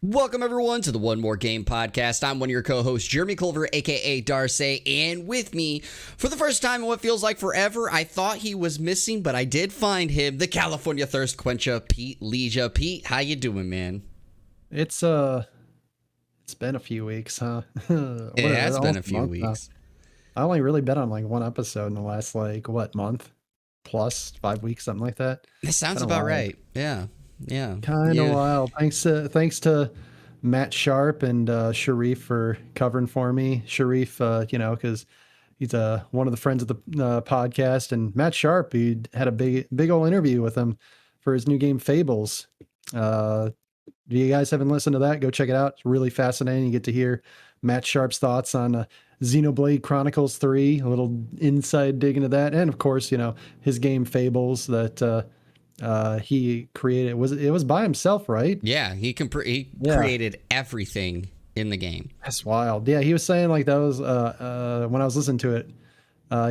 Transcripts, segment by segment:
Welcome, everyone, to the One More Game podcast. I'm one of your co-hosts, Jeremy Culver, a.k.a. Darcy, and with me, for the first time in what feels like forever, I thought he was missing, but I did find him, the California Thirst Quencher, Pete Leisure. Pete, how you doing, man? It's been a few weeks, huh? It has been a few weeks. I only really been on like one episode in the last month plus 5 weeks, something like that. That sounds about right. Yeah. Kind of wild. Thanks to Matt Sharp and Sharif for covering for me. Sharif, because he's one of the friends of the podcast, and Matt Sharp, he had a big old interview with him for his new game Fables. If you guys haven't listened to that, go check it out. It's really fascinating. You get to hear Matt Sharp's thoughts on Xenoblade Chronicles 3, a little inside dig into that, and of course, his game Fables that he created. It was by himself, right? Yeah, he created everything in the game. That's wild. Yeah, he was saying like that was when I was listening to it,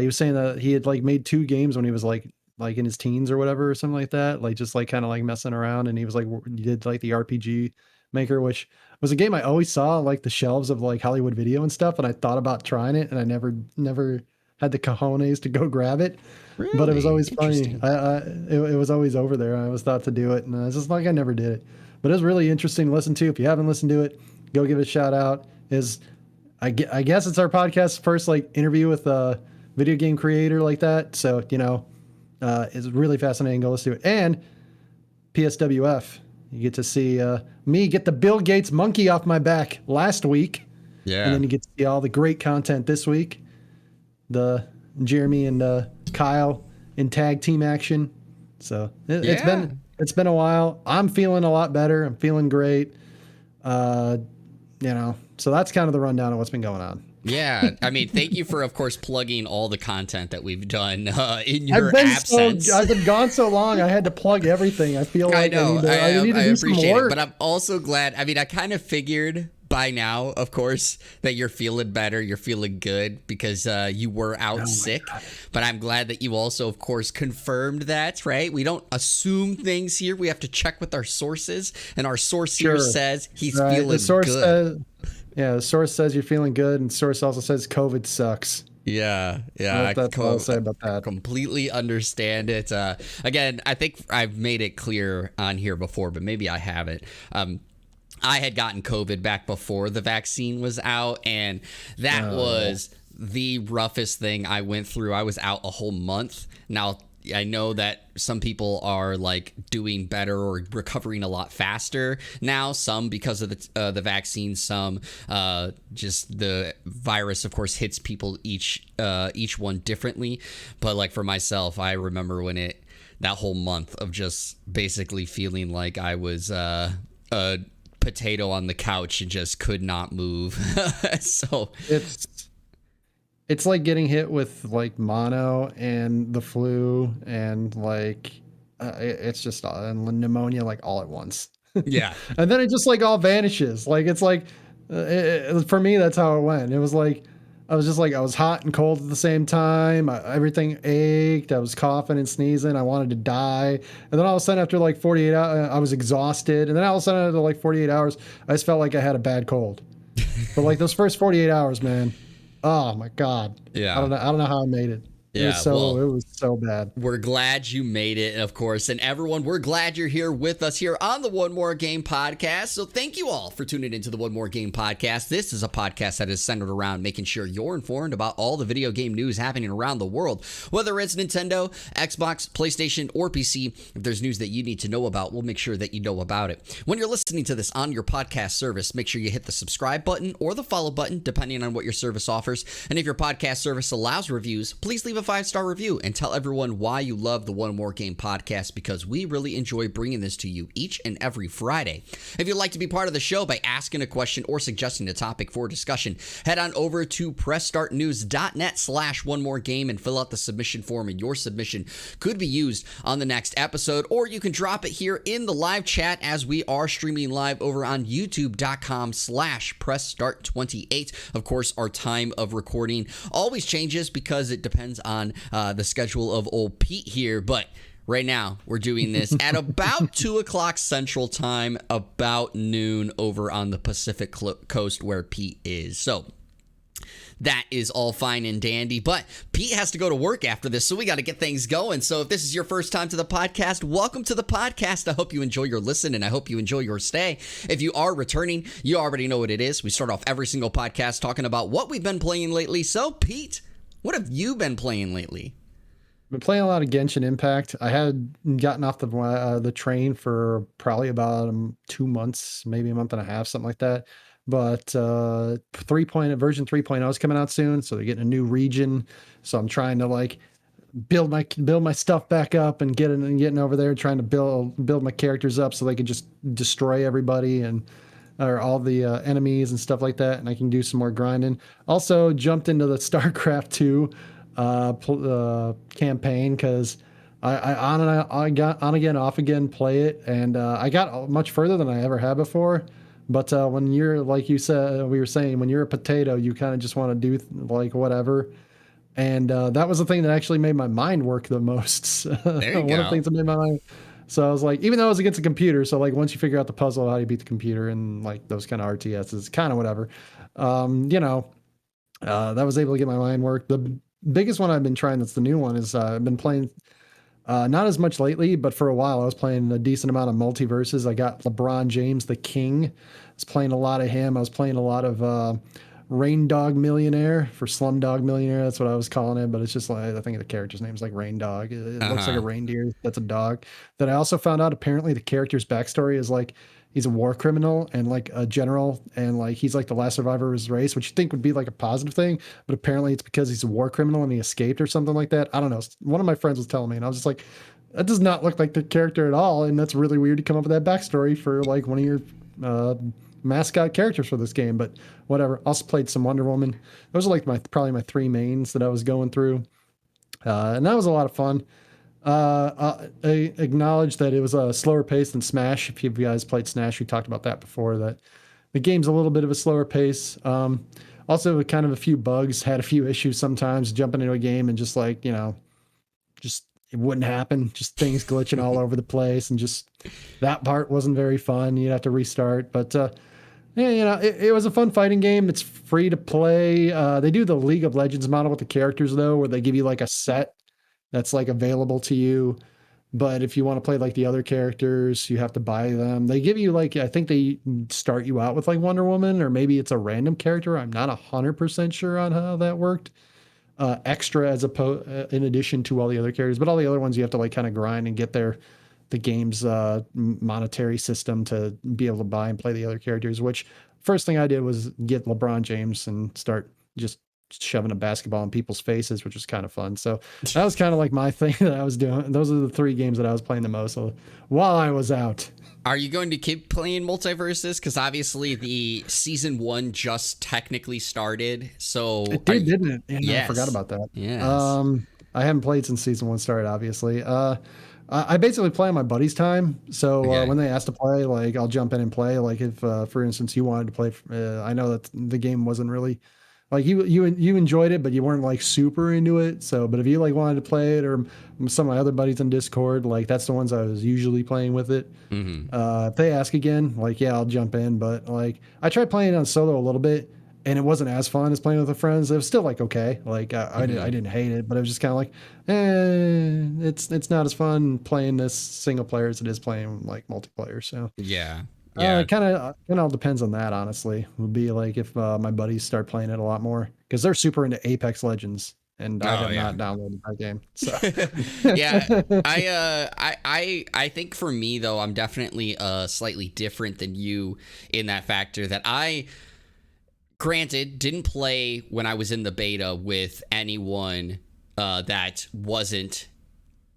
he was saying that he had like made 2 games when he was like in his teens or whatever, or something like that, like just like kind of like messing around. And he was like, he did like the RPG Maker, which was a game I always saw like the shelves of like Hollywood Video and stuff, and I thought about trying it, and I never had the cojones to go grab it. Really? But it was always funny. It was always over there. I always thought to do it, and I was just like, I never did it. But it was really interesting to listen to. If you haven't listened to it, go give it a shout out. I guess it's our podcast's first like interview with a video game creator like that. So it's really fascinating. Go listen to it. And PSWF, you get to see me get the Bill Gates monkey off my back last week. Yeah. And then you get to see all the great content this week. The Jeremy and Kyle in tag team action. So it's been a while. I'm feeling a lot better. I'm feeling great. So that's kind of the rundown of what's been going on. Yeah, I mean, thank you for, of course, plugging all the content that we've done in your absence. I've been gone so long, I had to plug everything. I feel like I need to do some work. But I'm also glad. I mean, I kind of figured by now, of course, that you're feeling better, you're feeling good because you were out sick. But I'm glad that you also, of course, confirmed that, right? We don't assume things here. We have to check with our sources, and our source here says he's feeling good. The source says you're feeling good, and the source also says COVID sucks. Yeah. That's what I'll say about that. Completely understand it. Again, I think I've made it clear on here before, but maybe I haven't. I had gotten COVID back before the vaccine was out, and that was the roughest thing I went through. I was out a whole month. Now, I know that some people are like doing better or recovering a lot faster now, some because of the vaccine, some just the virus, of course, hits people each one differently. But like for myself, I remember when that whole month of just basically feeling like I was a potato on the couch and just could not move. So it's like getting hit with like mono and the flu and like it's just pneumonia like all at once. Yeah. And then it just like all vanishes. Like it's like for me, that's how it went. It was like I was hot and cold at the same time. Everything ached. I was coughing and sneezing. I wanted to die. And then all of a sudden, after like 48 hours, I was exhausted. And then all of a sudden, after like 48 hours, I just felt like I had a bad cold. But like those first 48 hours, man, oh my God. Yeah. I don't know how I made it. Yeah, it was so bad. We're glad you made it, of course. And everyone, we're glad you're here with us here on the One More Game podcast. So thank you all for tuning into the One More Game podcast. This is a podcast that is centered around making sure you're informed about all the video game news happening around the world. Whether it's Nintendo, Xbox, PlayStation, or PC, if there's news that you need to know about, we'll make sure that you know about it. When you're listening to this on your podcast service, make sure you hit the subscribe button or the follow button, depending on what your service offers. And if your podcast service allows reviews, please leave a 5-star review and tell everyone why you love the One More Game podcast, because we really enjoy bringing this to you each and every Friday. If you'd like to be part of the show by asking a question or suggesting a topic for discussion, head on over to pressstartnews.net/onemoregame and fill out the submission form, and your submission could be used on the next episode, or you can drop it here in the live chat as we are streaming live over on youtube.com/presssstart28. Of course, our time of recording always changes because it depends on the schedule of old Pete here, but right now. We're doing this at about 2 o'clock Central Time, about noon over on the Pacific Coast where Pete is. So that is all fine and dandy, but Pete has to go to work after this, so we got to get things going. So if this is your first time to the podcast, welcome to the podcast. I hope you enjoy your listen, and I hope you enjoy your stay. If you are returning, you already know what it is. We start off every single podcast talking about what we've been playing lately. So, Pete, what have you been playing lately? I've been playing a lot of Genshin Impact. I had gotten off the train for probably about 2 months, maybe a month and a half, something like that. But version 3.0 is coming out soon, so they're getting a new region. So I'm trying to like build my stuff back up and getting over there, trying to build my characters up so they can just destroy everybody or all the enemies and stuff like that, and I can do some more grinding. Also jumped into the StarCraft 2 campaign because I got on again, off again, play it, and I got much further than I ever had before. But when you're, like you said, we were saying, when you're a potato, you kind of just want to do like whatever. And that was the thing that actually made my mind work the most. There you One go. of the things that made my mind. So I was like, even though it was against a computer, so like once you figure out the puzzle, how you beat the computer and like those kind of RTSs, kind of whatever. That was able to get my mind work. The biggest one I've been trying, that's the new one, is I've been playing not as much lately, but for a while I was playing a decent amount of multiverses. I got LeBron James, the King. I was playing a lot of him. I was playing a lot of Rain Dog Millionaire for Slumdog Millionaire. That's what I was calling it, but it's just like, I think the character's name is like Rain Dog. It looks like a reindeer. That's a dog. That I also found out apparently the character's backstory is like he's a war criminal and like a general, and like he's like the last survivor of his race, which you think would be like a positive thing, but apparently it's because he's a war criminal and he escaped or something like that. I don't know. One of my friends was telling me, and I was just like, that does not look like the character at all, and that's really weird to come up with that backstory for like one of your mascot characters for this game. But whatever. Also played some Wonder Woman. Those are like probably my three mains that I was going through, and that was a lot of fun. I acknowledge that it was a slower pace than Smash. If you guys played Smash, we talked about that before, that the game's a little bit of a slower pace. Also kind of a few bugs, had a few issues sometimes jumping into a game and just like, just it wouldn't happen. Just things glitching all over the place, and just that part wasn't very fun. You'd have to restart, but it was a fun fighting game. It's free to play. They do the League of Legends model with the characters though, where they give you like a set that's like available to you. But if you want to play like the other characters, you have to buy them. They give you like, I think they start you out with like Wonder Woman, or maybe it's a random character. I'm not 100% sure on how that worked. Extra in addition to all the other characters, but all the other ones you have to like kind of grind and get the game's monetary system to be able to buy and play the other characters. Which first thing I did was get LeBron James and start just shoving a basketball in people's faces, which was kind of fun. So that was kind of like my thing that I was doing. Those are the three games that I was playing the most while I was out. Are you going to keep playing Multiverses? Because obviously the season 1 just technically started. So it did, didn't it? Yeah, yes. I forgot about that. Yes. I haven't played since season 1 started, obviously. I basically play on my buddy's time. So when they ask to play, like I'll jump in and play. Like if, for instance, you wanted to play, I know that the game wasn't really like you enjoyed it, but you weren't like super into it. So, but if you like wanted to play it, or some of my other buddies on Discord, like that's the ones I was usually playing with it. Mm-hmm. If they ask again, like, yeah, I'll jump in. But like I tried playing on solo a little bit, and it wasn't as fun as playing with the friends. It was still like, okay. Like I didn't hate it, but it was just kind of like, it's not as fun playing this single player as it is playing like multiplayer. So yeah. It kind of all depends on that, honestly. Would be like if my buddies start playing it a lot more, because they're super into Apex Legends, and I have not downloaded that game. So I think for me though, I'm definitely slightly different than you in that factor that I, granted, didn't play when I was in the beta with anyone that wasn't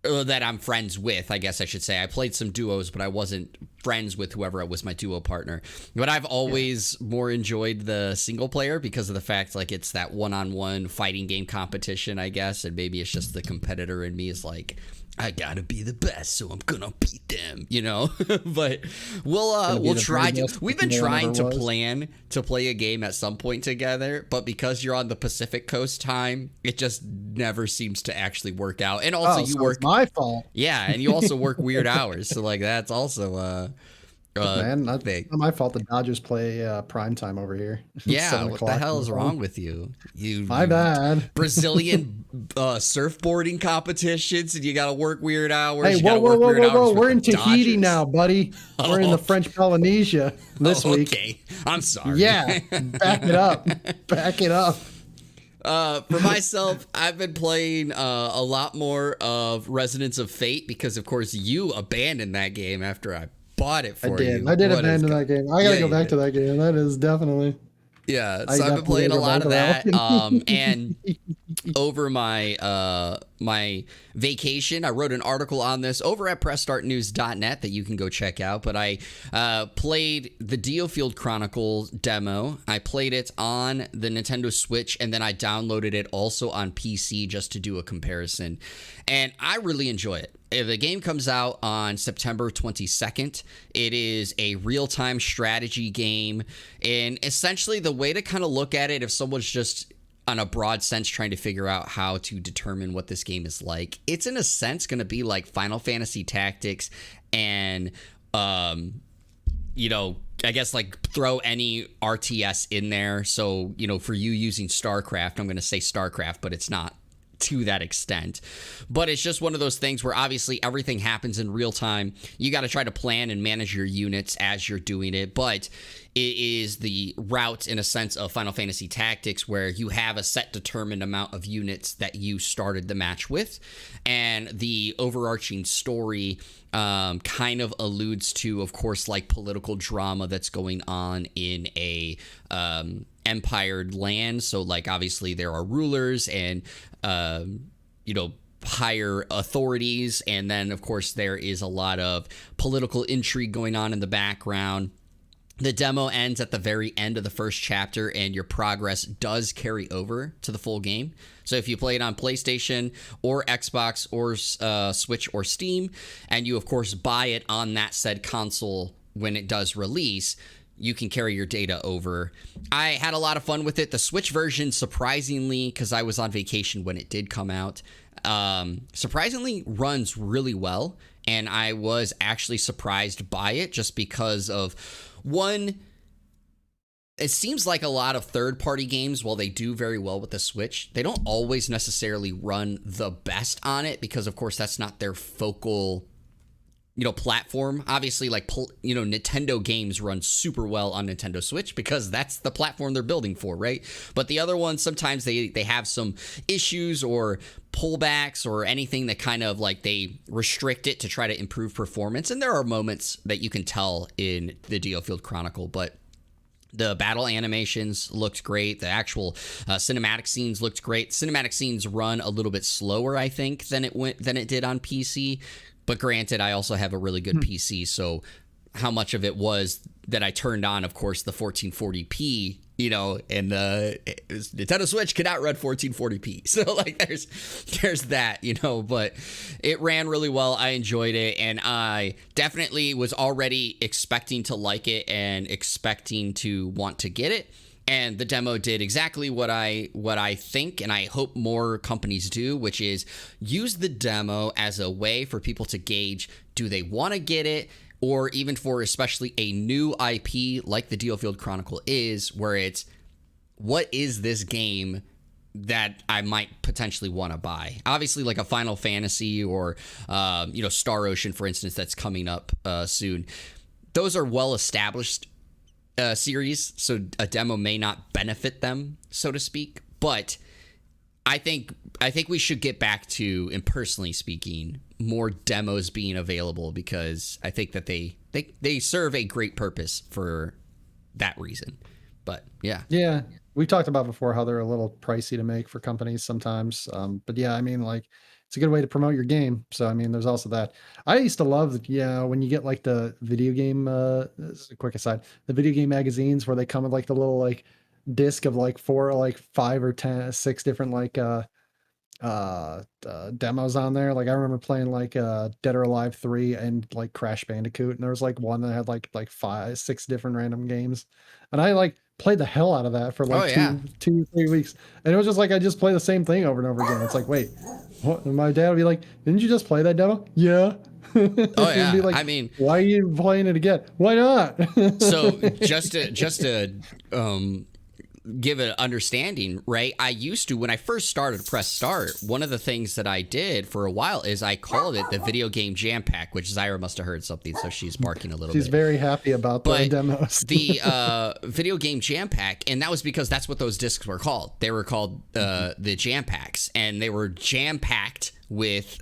that I'm friends with, I guess I should say. I played some duos, but I wasn't friends with whoever was my duo partner. But I've always more enjoyed the single player because of the fact like it's that one-on-one fighting game competition, I guess, and maybe it's just the competitor in me is like, I gotta be the best, so I'm gonna beat them, you know. But we'll try to. We've been trying to plan to play a game at some point together, but because you're on the Pacific Coast time, it just never seems to actually work out. And also, you work. It's my fault. Yeah, and you also work weird hours, so like that's also man, not my fault. The Dodgers play prime time over here. Yeah, what the hell is wrong with you? My bad. Brazilian surfboarding competitions, and you got to work weird hours. Hey, whoa! We're in Tahiti now, buddy. We're in the French Polynesia this week. Okay, I'm sorry. Yeah, back it up. Back it up. For myself, I've been playing a lot more of Resonance of Fate because, of course, you abandoned that game after I bought it for you. I did abandon that game. I gotta go back to that game. That is definitely. Yeah, so I've been playing a lot of that. And over my my vacation, I wrote an article on this over at pressstartnews.net that you can go check out. But I played the Diofield Chronicles demo. I played it on the Nintendo Switch, and then I downloaded it also on PC just to do a comparison. And I really enjoy it. The game comes out on September 22nd. It is a real-time strategy game. And essentially the way to kind of look at it, if someone's just on a broad sense trying to figure out how to determine what this game is like, it's in a sense going to be like Final Fantasy Tactics and, you know, I guess like throw any RTS in there. So, you know, for you using StarCraft, I'm going to say StarCraft, but it's not to that extent. But it's just one of those things where obviously everything happens in real time. You got to try to plan and manage your units as you're doing it, but it is the route in a sense of Final Fantasy Tactics where you have a set determined amount of units that you started the match with, and the overarching story kind of alludes to, of course, like political drama that's going on in a empired land. So like obviously there are rulers and you know, higher authorities, and then of course there is a lot of political intrigue going on in the background. The demo ends at the very end of the first chapter, and your progress does carry over to the full game. So if you play it on PlayStation or Xbox or Switch or Steam, and you of course buy it on that said console when it does release, you can carry your data over. I had a lot of fun with it. The Switch version, surprisingly, because I was on vacation when it did come out, surprisingly runs really well. And I was actually surprised by it just because of, one, it seems like a lot of third-party games, while they do very well with the Switch, they don't always necessarily run the best on it because, of course, that's not their focal, you know, platform. Obviously, like, you know, Nintendo games run super well on Nintendo Switch because that's the platform they're building for, right? But the other ones, sometimes they have some issues or pullbacks or anything that kind of like they restrict it to try to improve performance. And there are moments that you can tell in the Diofield Chronicle, but the battle animations looked great. The actual cinematic scenes looked great. Cinematic scenes run a little bit slower, I think, than it did on PC. But granted, I also have a really good PC, so how much of it was that I turned on, of course, the 1440p, you know, and the Nintendo Switch cannot run 1440p. So, like, there's that, you know, but it ran really well. I enjoyed it, and I definitely was already expecting to like it and expecting to want to get it. And the demo did exactly what I think, and I hope more companies do, which is use the demo as a way for people to gauge, do they want to get it, or even for especially a new IP like the Diofield Chronicle is, where it's, what is this game that I might potentially want to buy? Obviously, like a Final Fantasy or, you know, Star Ocean, for instance, that's coming up soon. Those are well-established series, so a demo may not benefit them, so to speak. But I think we should get back to, and personally speaking, more demos being available, because I think that they serve a great purpose for that reason. But yeah, we talked about before how they're a little pricey to make for companies sometimes. But yeah, I mean, like, it's a good way to promote your game. So I mean, there's also that. I used to love, when you get like the video game. This is a quick aside. The video game magazines where they come with like the little like disc of like 4, like 5 or 10, 6 different like demos on there. Like I remember playing like Dead or Alive 3 and like Crash Bandicoot, and there was like one that had like 5, 6 different random games, and I like played the hell out of that for like 3 weeks, and it was just like I just play the same thing over and over again. It's like, wait, what? And my dad would be like, didn't you just play that demo? Yeah. Oh yeah. Be like, I mean, why are you playing it again? Why not? So just to give an understanding, right? I used to, when I first started Press Start, one of the things that I did for a while is I called it the Video Game Jam Pack, which Zyra must have heard something, so she's barking a little bit. She's very happy about the demos. The Video Game Jam Pack, and that was because that's what those discs were called. They were called the Jam Packs, and they were jam-packed with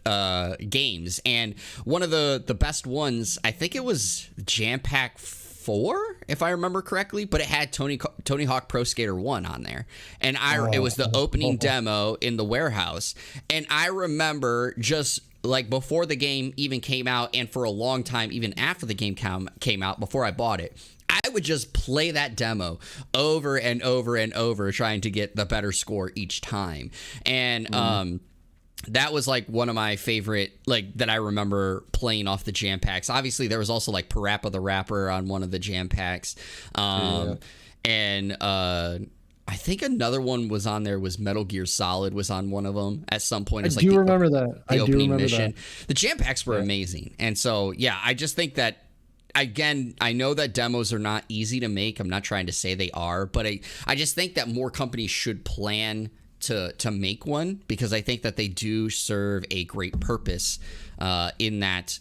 games. And one of the best ones, I think it was Jam Pack 4, if I remember correctly, but it had Tony Hawk Pro Skater 1 on there, and it was the opening demo in the warehouse. And I remember just like before the game even came out, and for a long time even after the game came out, before I bought it, I would just play that demo over and over and over, trying to get the better score each time. And that was like one of my favorite, like, that I remember playing off the jam packs. Obviously, there was also like Parappa the Rapper on one of the jam packs. And I think another one was on there, was Metal Gear Solid was on one of them at some point. I do remember that. The opening mission. The jam packs were amazing. And so, yeah, I just think that, again, I know that demos are not easy to make. I'm not trying to say they are, but I just think that more companies should plan to make one, because I think that they do serve a great purpose in that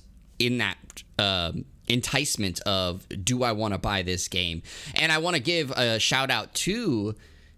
enticement of, do I want to buy this game? And I want to give a shout out to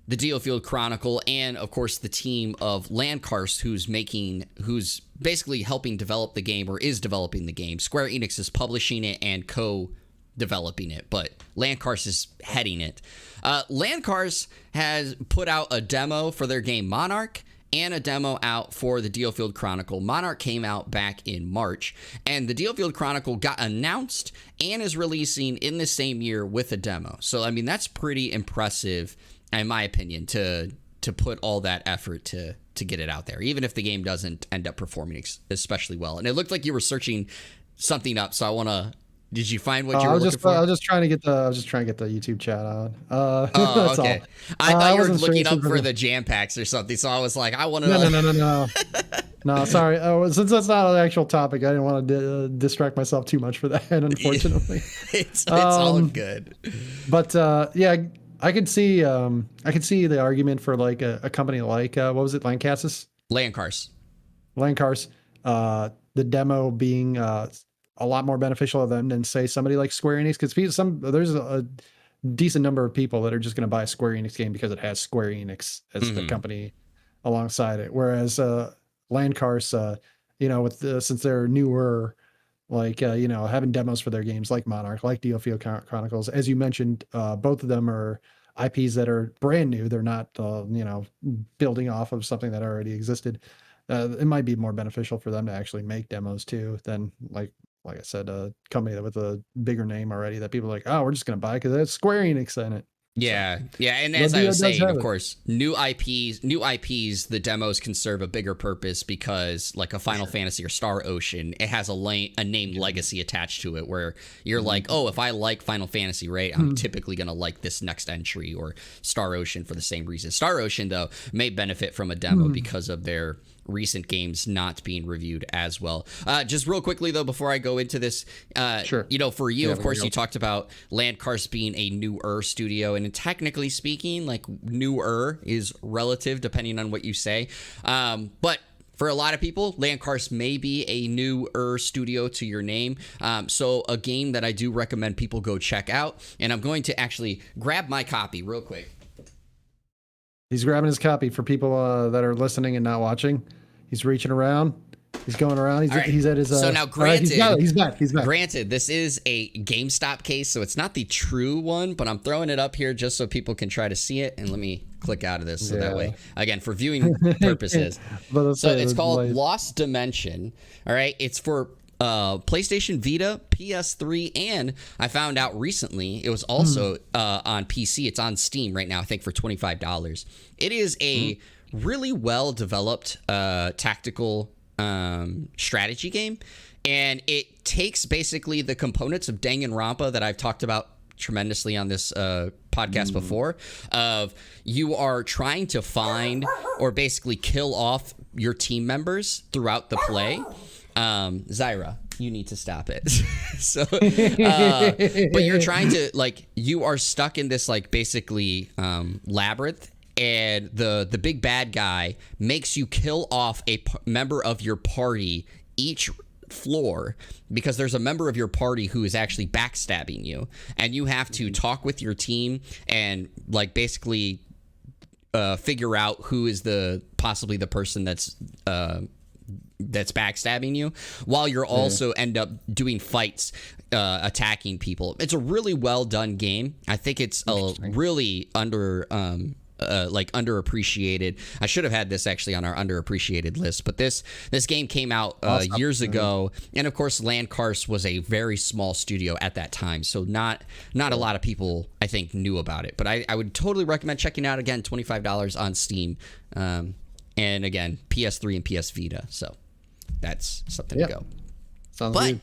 the DioField Chronicle and, of course, the team of Landcars, who's basically helping develop the game, or is developing the game. Square Enix is publishing it and co-developing it, but Landcars is heading it. Landcars has put out a demo for their game Monarch and a demo out for the DioField Chronicle. Monarch came out back in March, and the DioField Chronicle got announced and is releasing in the same year with a demo. So, I mean, that's pretty impressive, in my opinion, to put all that effort to get it out there, even if the game doesn't end up performing especially well. And it looked like you were searching something up, so I want to... Did you find what you were looking for? I was just trying to get the YouTube chat on. Oh, okay. I thought you were looking up for the jam packs or something, so I was like, I want to know. No. No, sorry. Since that's not an actual topic, I didn't want to distract myself too much for that, unfortunately. It's all good. But yeah, I could see the argument for like a company like what was it, Landcars? Landcars. The demo being a lot more beneficial than say somebody like Square Enix, because there's a decent number of people that are just going to buy a Square Enix game because it has Square Enix as the company alongside it. Whereas Landcars, since they're newer, like having demos for their games like Monarch, like DioField Chronicles, as you mentioned, both of them are IPs that are brand new. They're not building off of something that already existed. It might be more beneficial for them to actually make demos too than like I said, a company with a bigger name already that people are like, oh, we're just going to buy because it has Square Enix in it. Yeah. And as I was saying, of course, new IPs, the demos can serve a bigger purpose, because like a Final Fantasy or Star Ocean, it has a name legacy attached to it, where you're like, oh, if I like Final Fantasy, right, I'm typically going to like this next entry, or Star Ocean for the same reason. Star Ocean, though, may benefit from a demo because of their recent games not being reviewed as well. Just real quickly, though, before I go into this, sure. For you, of course, you talked about Landcars being a newer studio, and technically speaking, like, newer is relative depending on what you say. But for a lot of people, Landcars may be a newer studio to your name. So a game that I do recommend people go check out, and I'm going to actually grab my copy real quick. He's grabbing his copy for people that are listening and not watching. He's reaching around. He's going around. He's at his. So now, granted, right, he's back. Granted, this is a GameStop case, so it's not the true one, but I'm throwing it up here just so people can try to see it. And let me click out of this so that Yeah. way, again, for viewing purposes. But let's So say it's called like, Lost Dimension. All right, it's for PlayStation Vita, PS3, and I found out recently it was also on PC. It's on Steam right now, I think, for $25. It is a really well developed tactical strategy game, and it takes basically the components of Danganronpa that I've talked about tremendously on this podcast before, of you are trying to find or basically kill off your team members throughout the play. Zyra, you need to stop it. So, but you're trying to, like, you are stuck in this, like, basically labyrinth, and the big bad guy makes you kill off a member of your party each floor, because there's a member of your party who is actually backstabbing you, and you have to talk with your team and, like, basically figure out who is possibly the person that's backstabbing you, while you're also end up doing fights, attacking people. It's a really well done game. I think it's a really underappreciated. I should have had this actually on our underappreciated list, but this game came out years ago, and of course Landcars was a very small studio at that time, so not a lot of people, I think, knew about it. But I would totally recommend checking out. Again, $25 on Steam, and again, PS3 and PS Vita, so that's something to go. Sounds good.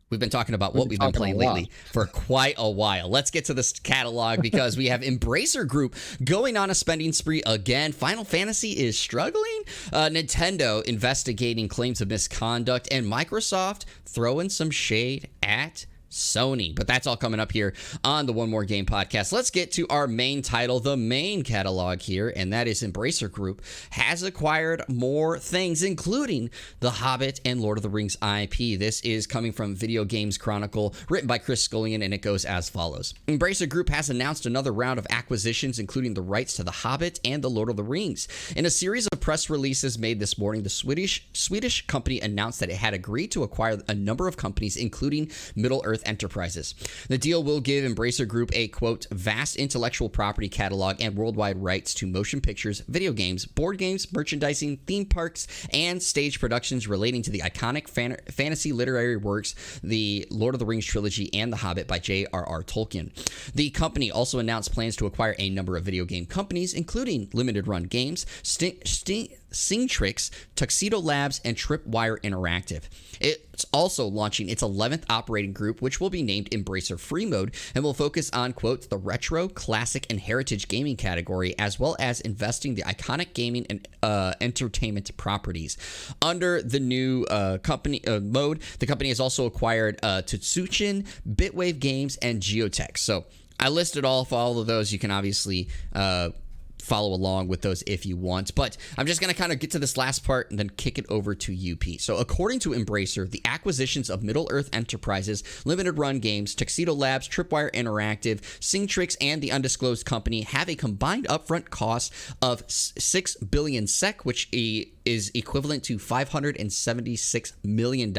We've been talking about what we've been playing lately for quite a while. Let's get to this catalog, because we have Embracer Group going on a spending spree again. Final Fantasy is struggling. Nintendo investigating claims of misconduct, and Microsoft throwing some shade at Sony. But that's all coming up here on the One More Game podcast. Let's get to our main title, the main catalog here, and that is Embracer Group has acquired more things, including The Hobbit and Lord of the Rings IP. This is coming from Video Games Chronicle, written by Chris Scullion, and it goes as follows. Embracer Group has announced another round of acquisitions, including the rights to The Hobbit and The Lord of the Rings. In a series of press releases made this morning, the Swedish company announced that it had agreed to acquire a number of companies, including Middle-earth Enterprises. The deal will give Embracer Group a, quote, vast intellectual property catalog and worldwide rights to motion pictures, video games, board games, merchandising, theme parks, and stage productions relating to the iconic fantasy literary works, the Lord of the Rings trilogy and The Hobbit by J.R.R. Tolkien. The company also announced plans to acquire a number of video game companies, including Limited Run Games, Singtrix, Tuxedo Labs, and Tripwire Interactive. It's also launching its 11th operating group, which will be named Embracer Free Mode, and will focus on, quote, the retro, classic, and heritage gaming category, as well as investing the iconic gaming and entertainment properties. Under the new company mode, the company has also acquired Tsuchin, Bitwave Games, and Geotech. So I listed all of those. You can obviously follow along with those if you want, but I'm just going to kind of get to this last part and then kick it over to UP. So according to Embracer, the acquisitions of Middle-earth Enterprises, Limited Run Games, Tuxedo Labs, Tripwire Interactive, Singtrix, and the undisclosed company have a combined upfront cost of 6 billion SEK, which is equivalent to $576 million,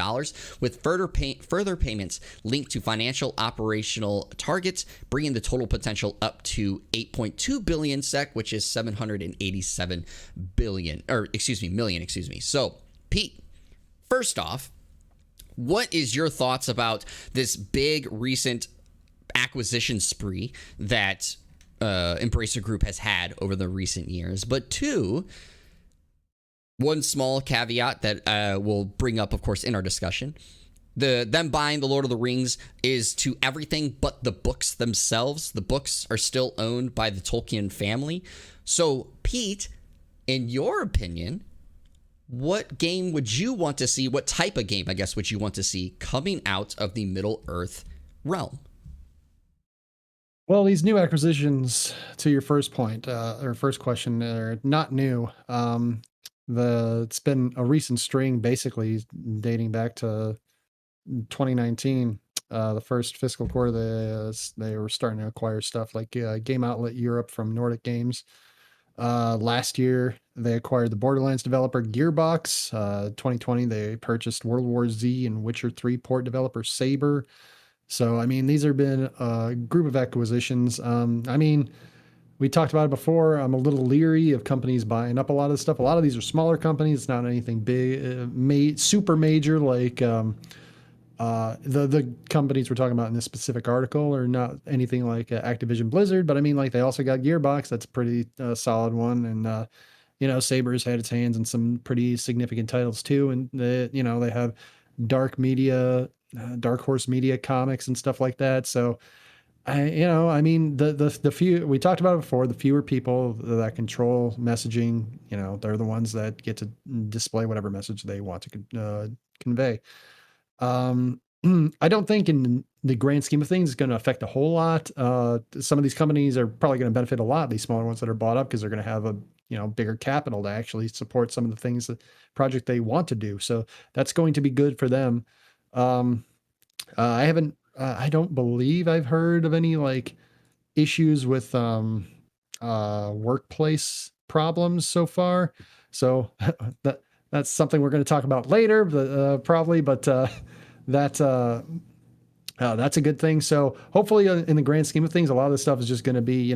with further payments linked to financial operational targets, bringing the total potential up to 8.2 billion SEK, which is 787 million. So, Pete, first off, what is your thoughts about this big recent acquisition spree that Embracer Group has had over the recent years? But two, one small caveat that we'll bring up, of course, in our discussion. Them buying the Lord of the Rings is to everything but the books themselves. The books are still owned by the Tolkien family. So, Pete, in your opinion, what game would you want to see? What type of game, I guess, would you want to see coming out of the Middle-earth realm? Well, these new acquisitions, to your first point, or first question, are not new. It's been a recent string, basically dating back to 2019. The first fiscal quarter, they were starting to acquire stuff like Game Outlet Europe from Nordic Games. Last year, they acquired the Borderlands developer Gearbox. 2020, they purchased World War Z and Witcher 3 port developer Saber. So, I mean, these have been a group of acquisitions. I mean, we talked about it before. I'm a little leery of companies buying up a lot of this stuff. A lot of these are smaller companies. It's not anything big, super major like the companies we're talking about in this specific article are not anything like Activision Blizzard, but I mean, like they also got Gearbox. That's a pretty solid one, and Saber's had its hands in some pretty significant titles too, and they have Dark Horse Media comics and stuff like that. So I mean, the few we talked about it before, the fewer people that control messaging, they're the ones that get to display whatever message they want to convey. I don't think in the grand scheme of things it's going to affect a whole lot. Some of these companies are probably going to benefit a lot, these smaller ones that are bought up, because they're going to have a bigger capital to actually support some of the things that project they want to do. So that's going to be good for them. I don't believe I've heard of any like issues with workplace problems so far. So that's something we're going to talk about later, probably. But that's a good thing. So hopefully, in the grand scheme of things, a lot of this stuff is just going to be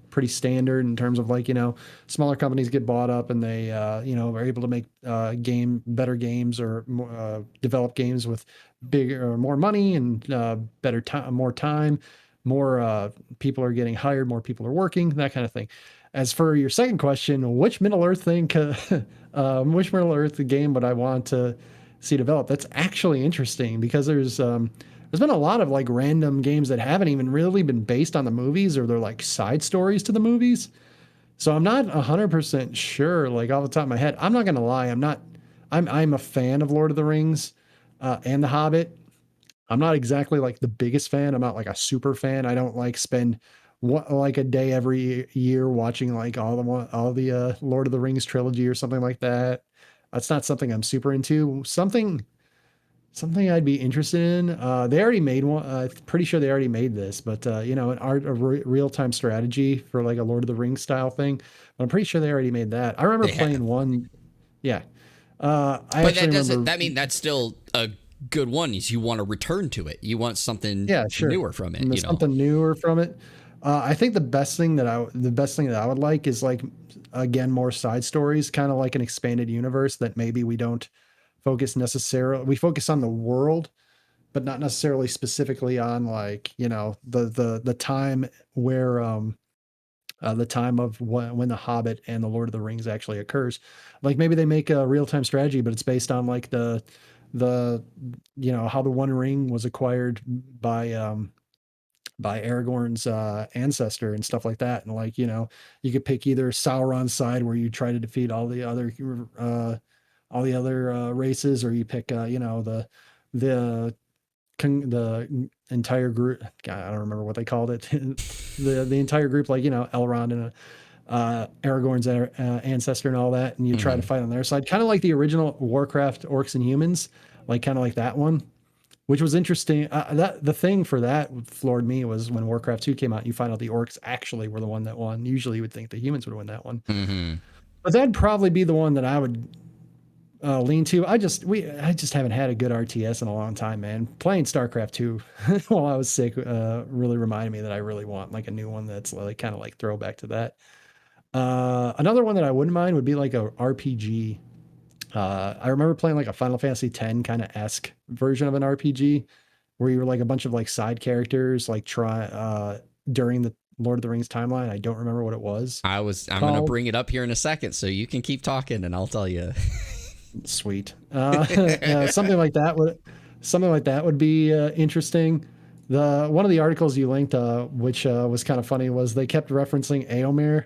pretty standard in terms of like smaller companies get bought up and they are able to make better games or develop games with bigger or more money and better time, more time, more people are getting hired, more people are working, that kind of thing. As for your second question, which Middle Earth game would I want to see developed? That's actually interesting because there's been a lot of like random games that haven't even really been based on the movies, or they're like side stories to the movies. So I'm not 100% sure, like off the top of my head. I'm not going to lie. I'm a fan of Lord of the Rings and The Hobbit. I'm not exactly like the biggest fan. I'm not like a super fan. I don't like spend like a day every year watching like all the Lord of the Rings trilogy or something like that. That's not something I'm super into. Something I'd be interested in. They already made one. I'm pretty sure they already made this, but real-time strategy for like a Lord of the Rings style thing. But I'm pretty sure they already made that. I remember playing one. Yeah. But that doesn't. That mean that's still a good one. Is you want to return to it? You want something newer from it? Something newer from it. I think the best thing that I would like is like, again, more side stories, kind of like an expanded universe that maybe we don't focus necessarily. We focus on the world, but not necessarily specifically on like the time where the time of when the Hobbit and the Lord of the Rings actually occurs. Like maybe they make a real time strategy, but it's based on like the how the One Ring was acquired by Aragorn's ancestor and stuff like that. And like, you could pick either Sauron's side where you try to defeat all the other races, or you pick, the entire group. God, I don't remember what they called it. the entire group, like, Elrond and Aragorn's ancestor and all that. And you try to fight on their side, kind of like the original Warcraft Orcs and Humans, like kind of like that one. Which was interesting. The thing for that floored me was when Warcraft 2 came out, you find out the orcs actually were the one that won. Usually you would think the humans would win that one. Mm-hmm. But that'd probably be the one that I would lean to. I just haven't had a good RTS in a long time, man. Playing StarCraft 2 while I was sick really reminded me that I really want like a new one that's like kind of like throwback to that. Another one that I wouldn't mind would be like a RPG. I remember playing like a Final Fantasy X kind of esque version of an RPG where you were like a bunch of like side characters, like during the Lord of the Rings timeline. I don't remember what it was. I'm going to bring it up here in a second, so you can keep talking and I'll tell you. Sweet. Something like that would be interesting. One of the articles you linked, which was kind of funny, was they kept referencing Éomer,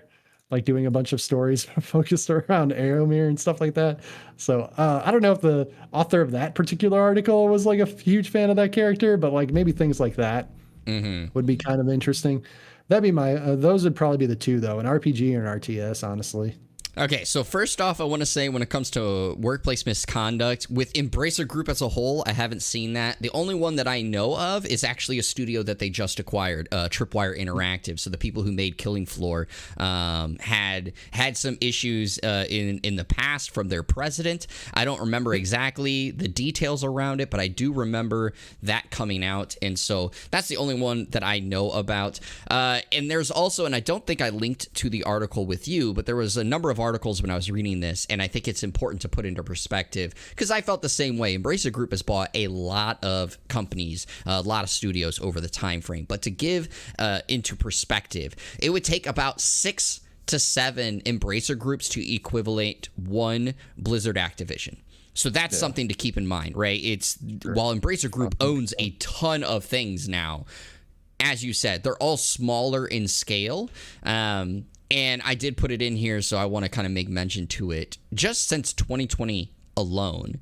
like doing a bunch of stories focused around Éomer and stuff like that. So I don't know if the author of that particular article was like a huge fan of that character, but like maybe things like that would be kind of interesting. That'd be those would probably be the two though, an RPG or an RTS, honestly. Okay, so first off, I want to say when it comes to workplace misconduct, with Embracer Group as a whole, I haven't seen that. The only one that I know of is actually a studio that they just acquired, Tripwire Interactive. So the people who made Killing Floor had some issues in the past from their president. I don't remember exactly the details around it, but I do remember that coming out. And so that's the only one that I know about. And there's also, and I don't think I linked to the article with you, but there was a number of articles when I was reading this, and I think it's important to put into perspective because I felt the same way. Embracer Group has bought a lot of companies, a lot of studios over the time frame, but to give into perspective, it would take about 6 to 7 Embracer Groups to equivalent one Blizzard Activision. So that's something to keep in mind, right? It's while Embracer Group owns a ton of things now, as you said, they're all smaller in scale. And I did put it in here, so I want to kind of make mention to it. Just since 2020 alone,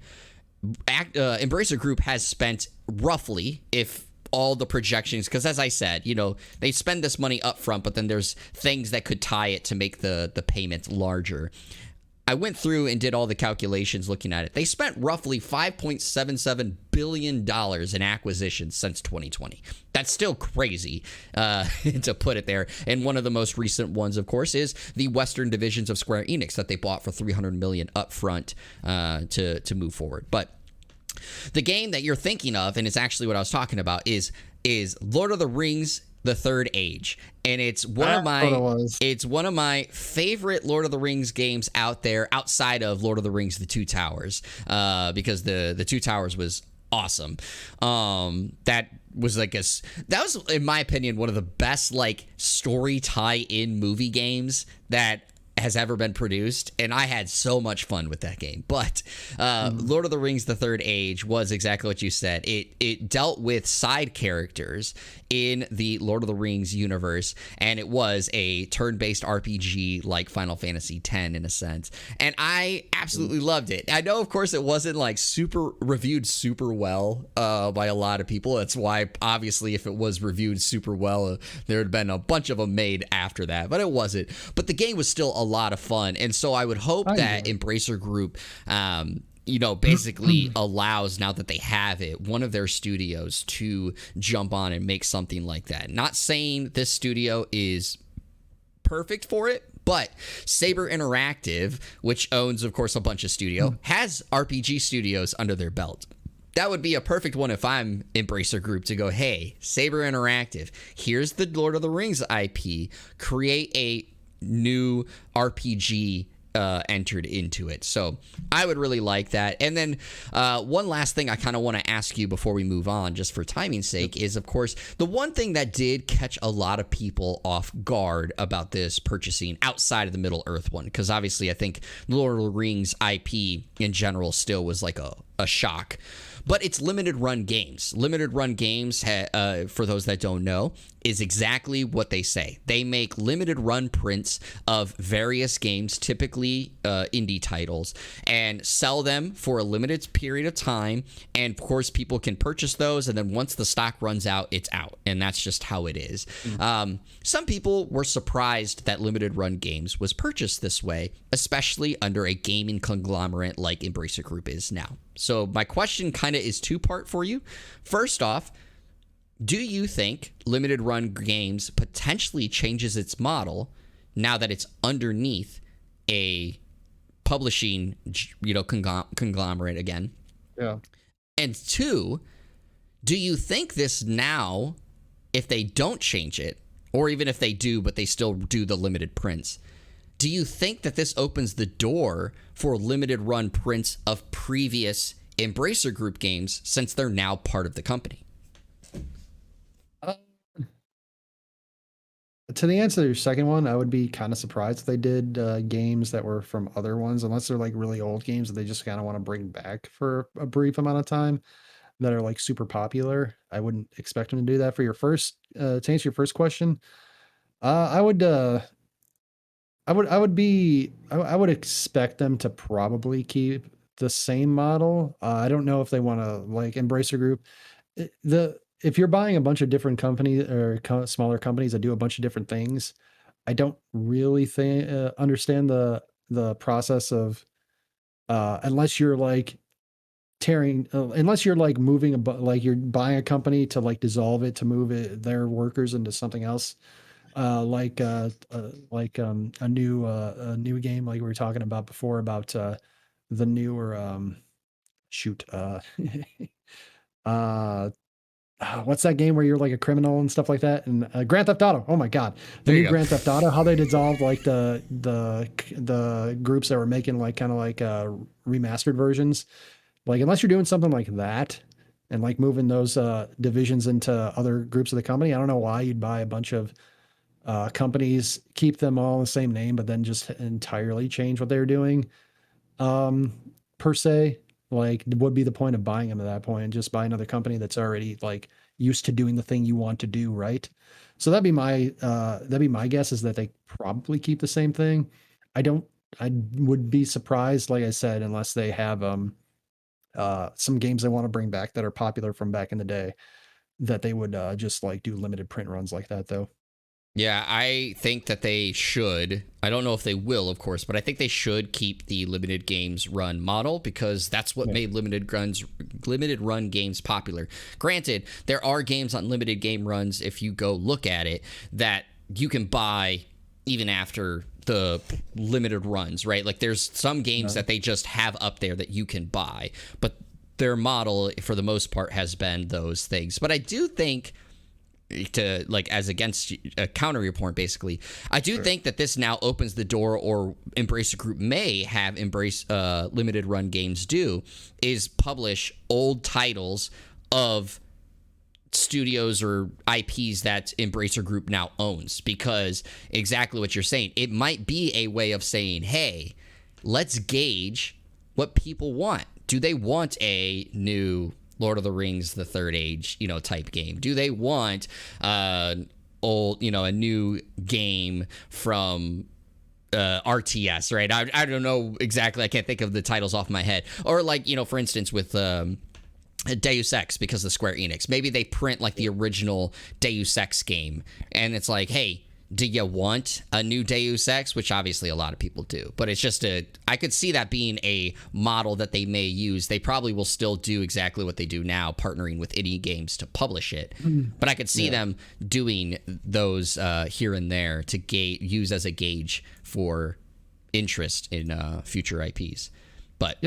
Embracer Group has spent roughly, if all the projections, because as I said, you know, they spend this money up front, but then there's things that could tie it to make the payment larger. I went through and did all the calculations looking at it. They spent roughly $5.77 billion in acquisitions since 2020. That's still crazy to put it there. And one of the most recent ones, of course, is the Western divisions of Square Enix that they bought for $300 million upfront to move forward. But the game that you're thinking of, and it's actually what I was talking about, is Lord of the Rings: The Third Age, and it's one of my favorite Lord of the Rings games out there, outside of Lord of the Rings: The Two Towers, because the Two Towers was awesome. That was in my opinion one of the best like story tie-in movie games that has ever been produced, and I had so much fun with that game. But Lord of the Rings: The Third Age was exactly what you said. It dealt with side characters in the Lord of the Rings universe, and it was a turn-based RPG like Final Fantasy X in a sense, and I absolutely loved it. I know, of course, it wasn't like reviewed super well by a lot of people. That's why, obviously, if it was reviewed super well, there had been a bunch of them made after that, but it wasn't. But the game was still a lot of fun, and so I would hope that Embracer Group basically allows, now that they have it, one of their studios to jump on and make something like that. Not saying this studio is perfect for it, but Saber Interactive, which owns, of course, a bunch of studio, has RPG studios under their belt. That would be a perfect one if I'm Embracer Group to go, hey, Saber Interactive, here's the Lord of the Rings IP, create a new RPG entered into it. So I would really like that. And then one last thing I kind of want to ask you before we move on, just for timing's sake, is, of course, the one thing that did catch a lot of people off guard about this purchasing outside of the Middle-earth one, because obviously I think Lord of the Rings IP in general still was like a shock. But it's limited run games. Limited run games, for those that don't know, is exactly what they say. They make limited run prints of various games, typically indie titles, and sell them for a limited period of time. And of course, people can purchase those, and then once the stock runs out, it's out. And that's just how it is. Some people were surprised that limited run games was purchased this way, especially under a gaming conglomerate like Embracer Group is now. So my question kind of is two-part for you. First off, do you think limited run games potentially changes its model now that it's underneath a publishing, conglomerate again? Yeah. And two, do you think this now, if they don't change it, or even if they do, but they still do the limited prints, do you think that this opens the door for limited run prints of previous Embracer Group games since they're now part of the company? To the answer to your second one, I would be kind of surprised if they did games that were from other ones, unless they're like really old games that they just kind of want to bring back for a brief amount of time that are like super popular. I wouldn't expect them to do that. For your first, to answer your first question, I would expect them to probably keep the same model. I don't know if they want to, like, Embracer Group. If you're buying a bunch of different companies or smaller companies that do a bunch of different things, I don't really understand the the process of unless you're like unless you're like moving like you're buying a company to like dissolve it to move their workers into something else, a new game like we were talking about before about the newer shoot uh what's that game where you're like a criminal and stuff like that? And Grand Theft Auto. Oh my God, the There new you go. Grand Theft Auto. How they dissolved like the groups that were making like kind of like remastered versions. Like unless you're doing something like that and like moving those divisions into other groups of the company, I don't know why you'd buy a bunch of companies, keep them all the same name, but then just entirely change what they're doing. Um, per se, like would be the point of buying them at that point? Just buy another company that's already like used to doing the thing you want to do, right? So that'd be my guess is that they probably keep the same thing. I don't I would be surprised, like I said, unless they have some games they want to bring back that are popular from back in the day, that they would just like do limited print runs like that though. Yeah, I think that they should. I don't know if they will, of course, but I think they should keep the limited games run model because that's what made limited run games popular. Granted, there are games on limited game runs, if you go look at it, that you can buy even after the limited runs, right? Like there's some games that they just have up there that you can buy, but their model for the most part has been those things. But I do think, to like as against a counter your point, basically, I do think that this now opens the door, or Embracer Group may have limited run games do, is publish old titles of studios or IPs that Embracer Group now owns, because exactly what you're saying, it might be a way of saying, hey, let's gauge what people want. Do they want a new Lord of the Rings, the Third Age, type game? Do they want a new game from RTS, right? I don't know exactly. I can't think of the titles off my head. Or like, for instance, with Deus Ex, because of Square Enix, maybe they print like the original Deus Ex game, and it's like, hey, do you want a new Deus Ex? Which obviously a lot of people do, but it's just I could see that being a model that they may use. They probably will still do exactly what they do now, partnering with indie games to publish it. But I could see them doing those here and there to use as a gauge for interest in future IPs. But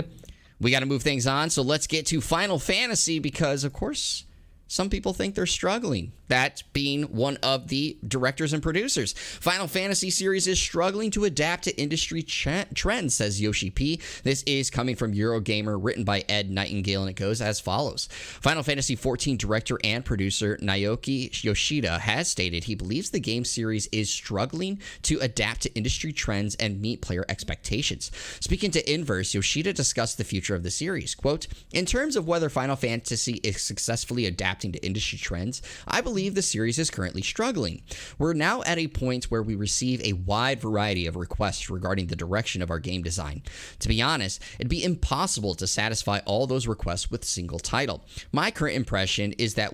we got to move things on. So let's get to Final Fantasy, because of course some people think they're struggling. That being one of the directors and producers. Final Fantasy series is struggling to adapt to industry trends, says Yoshi P. This is coming from Eurogamer, written by Ed Nightingale, and it goes as follows. Final Fantasy XIV director and producer Naoki Yoshida has stated he believes the game series is struggling to adapt to industry trends and meet player expectations. Speaking to Inverse, Yoshida discussed the future of the series. Quote, in terms of whether Final Fantasy is successfully adapting to industry trends, I believe the series is currently struggling. We're now at a point where we receive a wide variety of requests regarding the direction of our game design. To be honest, it'd be impossible to satisfy all those requests with a single title. My current impression is that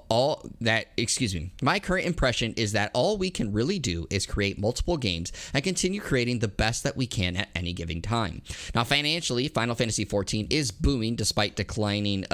all we can really do is create multiple games and continue creating the best that we can at any given time. Now, financially, Final Fantasy XIV is booming despite declining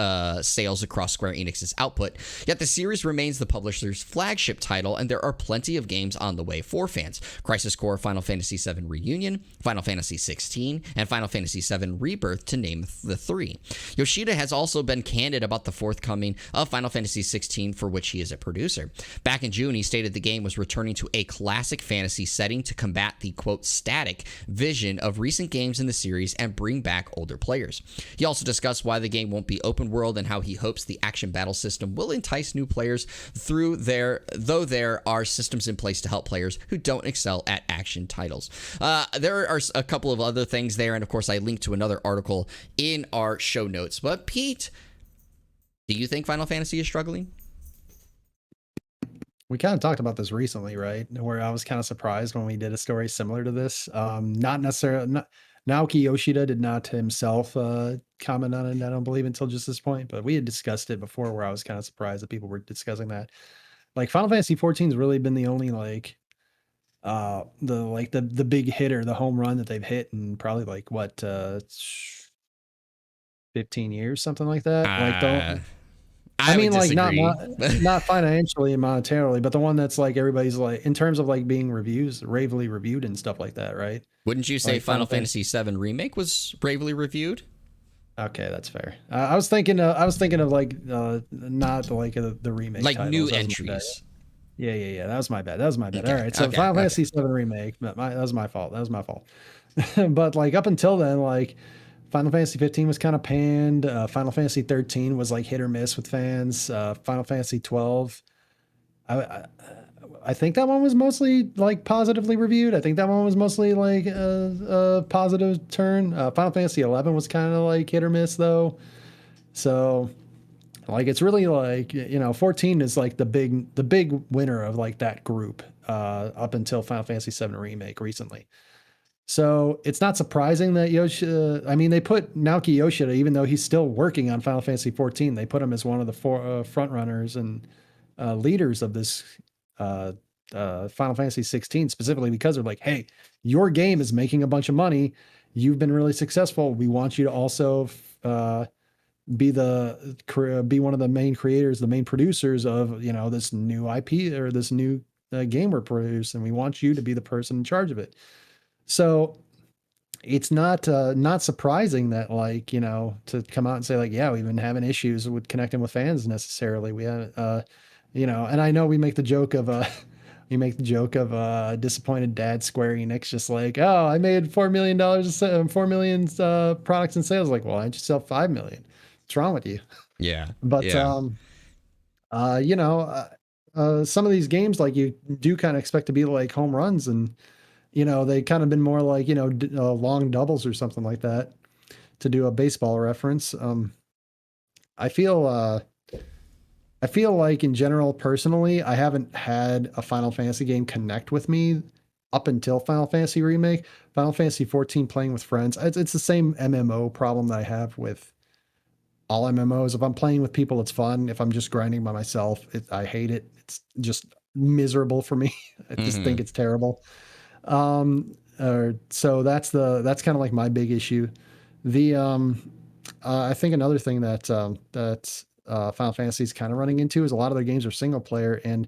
sales across Square Enix's output, yet the series remains the publisher's flagship title, and there are plenty of games on the way for fans. Crisis Core, Final Fantasy VII Reunion, Final Fantasy XVI, and Final Fantasy VII Rebirth, to name the three. Yoshida has also been candid about the forthcoming of Final Fantasy XVI, for which he is a producer. Back in June, he stated the game was returning to a classic fantasy setting to combat the, quote, static vision of recent games in the series and bring back older players. He also discussed why the game won't be open world and how he hopes the action battle system will entice new players though there are systems in place to help players who don't excel at action titles. There are a couple of other things there, and of course I linked to another article in our show notes. But Pete, do you think Final Fantasy is struggling? We kind of talked about this recently, right? Where I was kind of surprised when we did a story similar to this. Not necessarily, Naoki Yoshida did not himself comment on it, I don't believe, until just this point, but we had discussed it before, where I was kind of surprised that people were discussing that. Like Final Fantasy 14 has really been the only like the big hitter, the home run that they've hit in probably like what 15 years, something like that. Like the I I would mean, like disagree. not financially and monetarily, but the one that's like everybody's like in terms of like being ravely reviewed and stuff like that, right? Wouldn't you say Like Final Final Fantasy. Fantasy VII Remake was bravely reviewed? Okay, that's fair. I was thinking of like not like the remake Like new titles. That was my bad. entries. Yeah. That was my bad. That was my bad. All Okay, right. So okay, Final okay. Fantasy VII remake. That was my fault. That was my fault. But like up until then, like Final Fantasy 15 was kind of panned. Final Fantasy 13 was like hit or miss with fans. Final Fantasy 12. I, I think that one was mostly like positively reviewed. I think that one was mostly like a positive turn. Final Fantasy 11 was kind of like hit or miss though. So like it's really like 14 is like the big winner of like that group up until Final Fantasy 7 remake recently. So it's not surprising that Yoshida. I mean, they put Naoki Yoshida, even though he's still working on Final Fantasy 14, they put him as one of the four front runners and leaders of this uh, Final Fantasy 16, specifically because they're like, hey, your game is making a bunch of money. You've been really successful. We want you to also be one of the main creators, the main producers of this new IP or this new game we're producing. We want you to be the person in charge of it. So it's not surprising that like to come out and say like, yeah, we've been having issues with connecting with fans necessarily. We have and I know we make the joke of disappointed dad Square Enix, just like, oh, I made $4 million products in sales. Like, well, I just sell 5 million. What's wrong with you? Yeah, But yeah. some of these games like you do kind of expect to be like home runs, and they kind of been more like long doubles or something like that, to do a baseball reference. I feel I feel like in general, personally, I haven't had a Final Fantasy game connect with me up until Final Fantasy Remake. Final Fantasy 14 playing with friends, it's the same MMO problem that I have with all MMOs. If I'm playing with people, it's fun. If I'm just grinding by myself, I hate it. It's just miserable for me. I just think Hmm. it's terrible. So that's kind of like my big issue. The I think another thing that Final Fantasy is kind of running into is a lot of their games are single player, and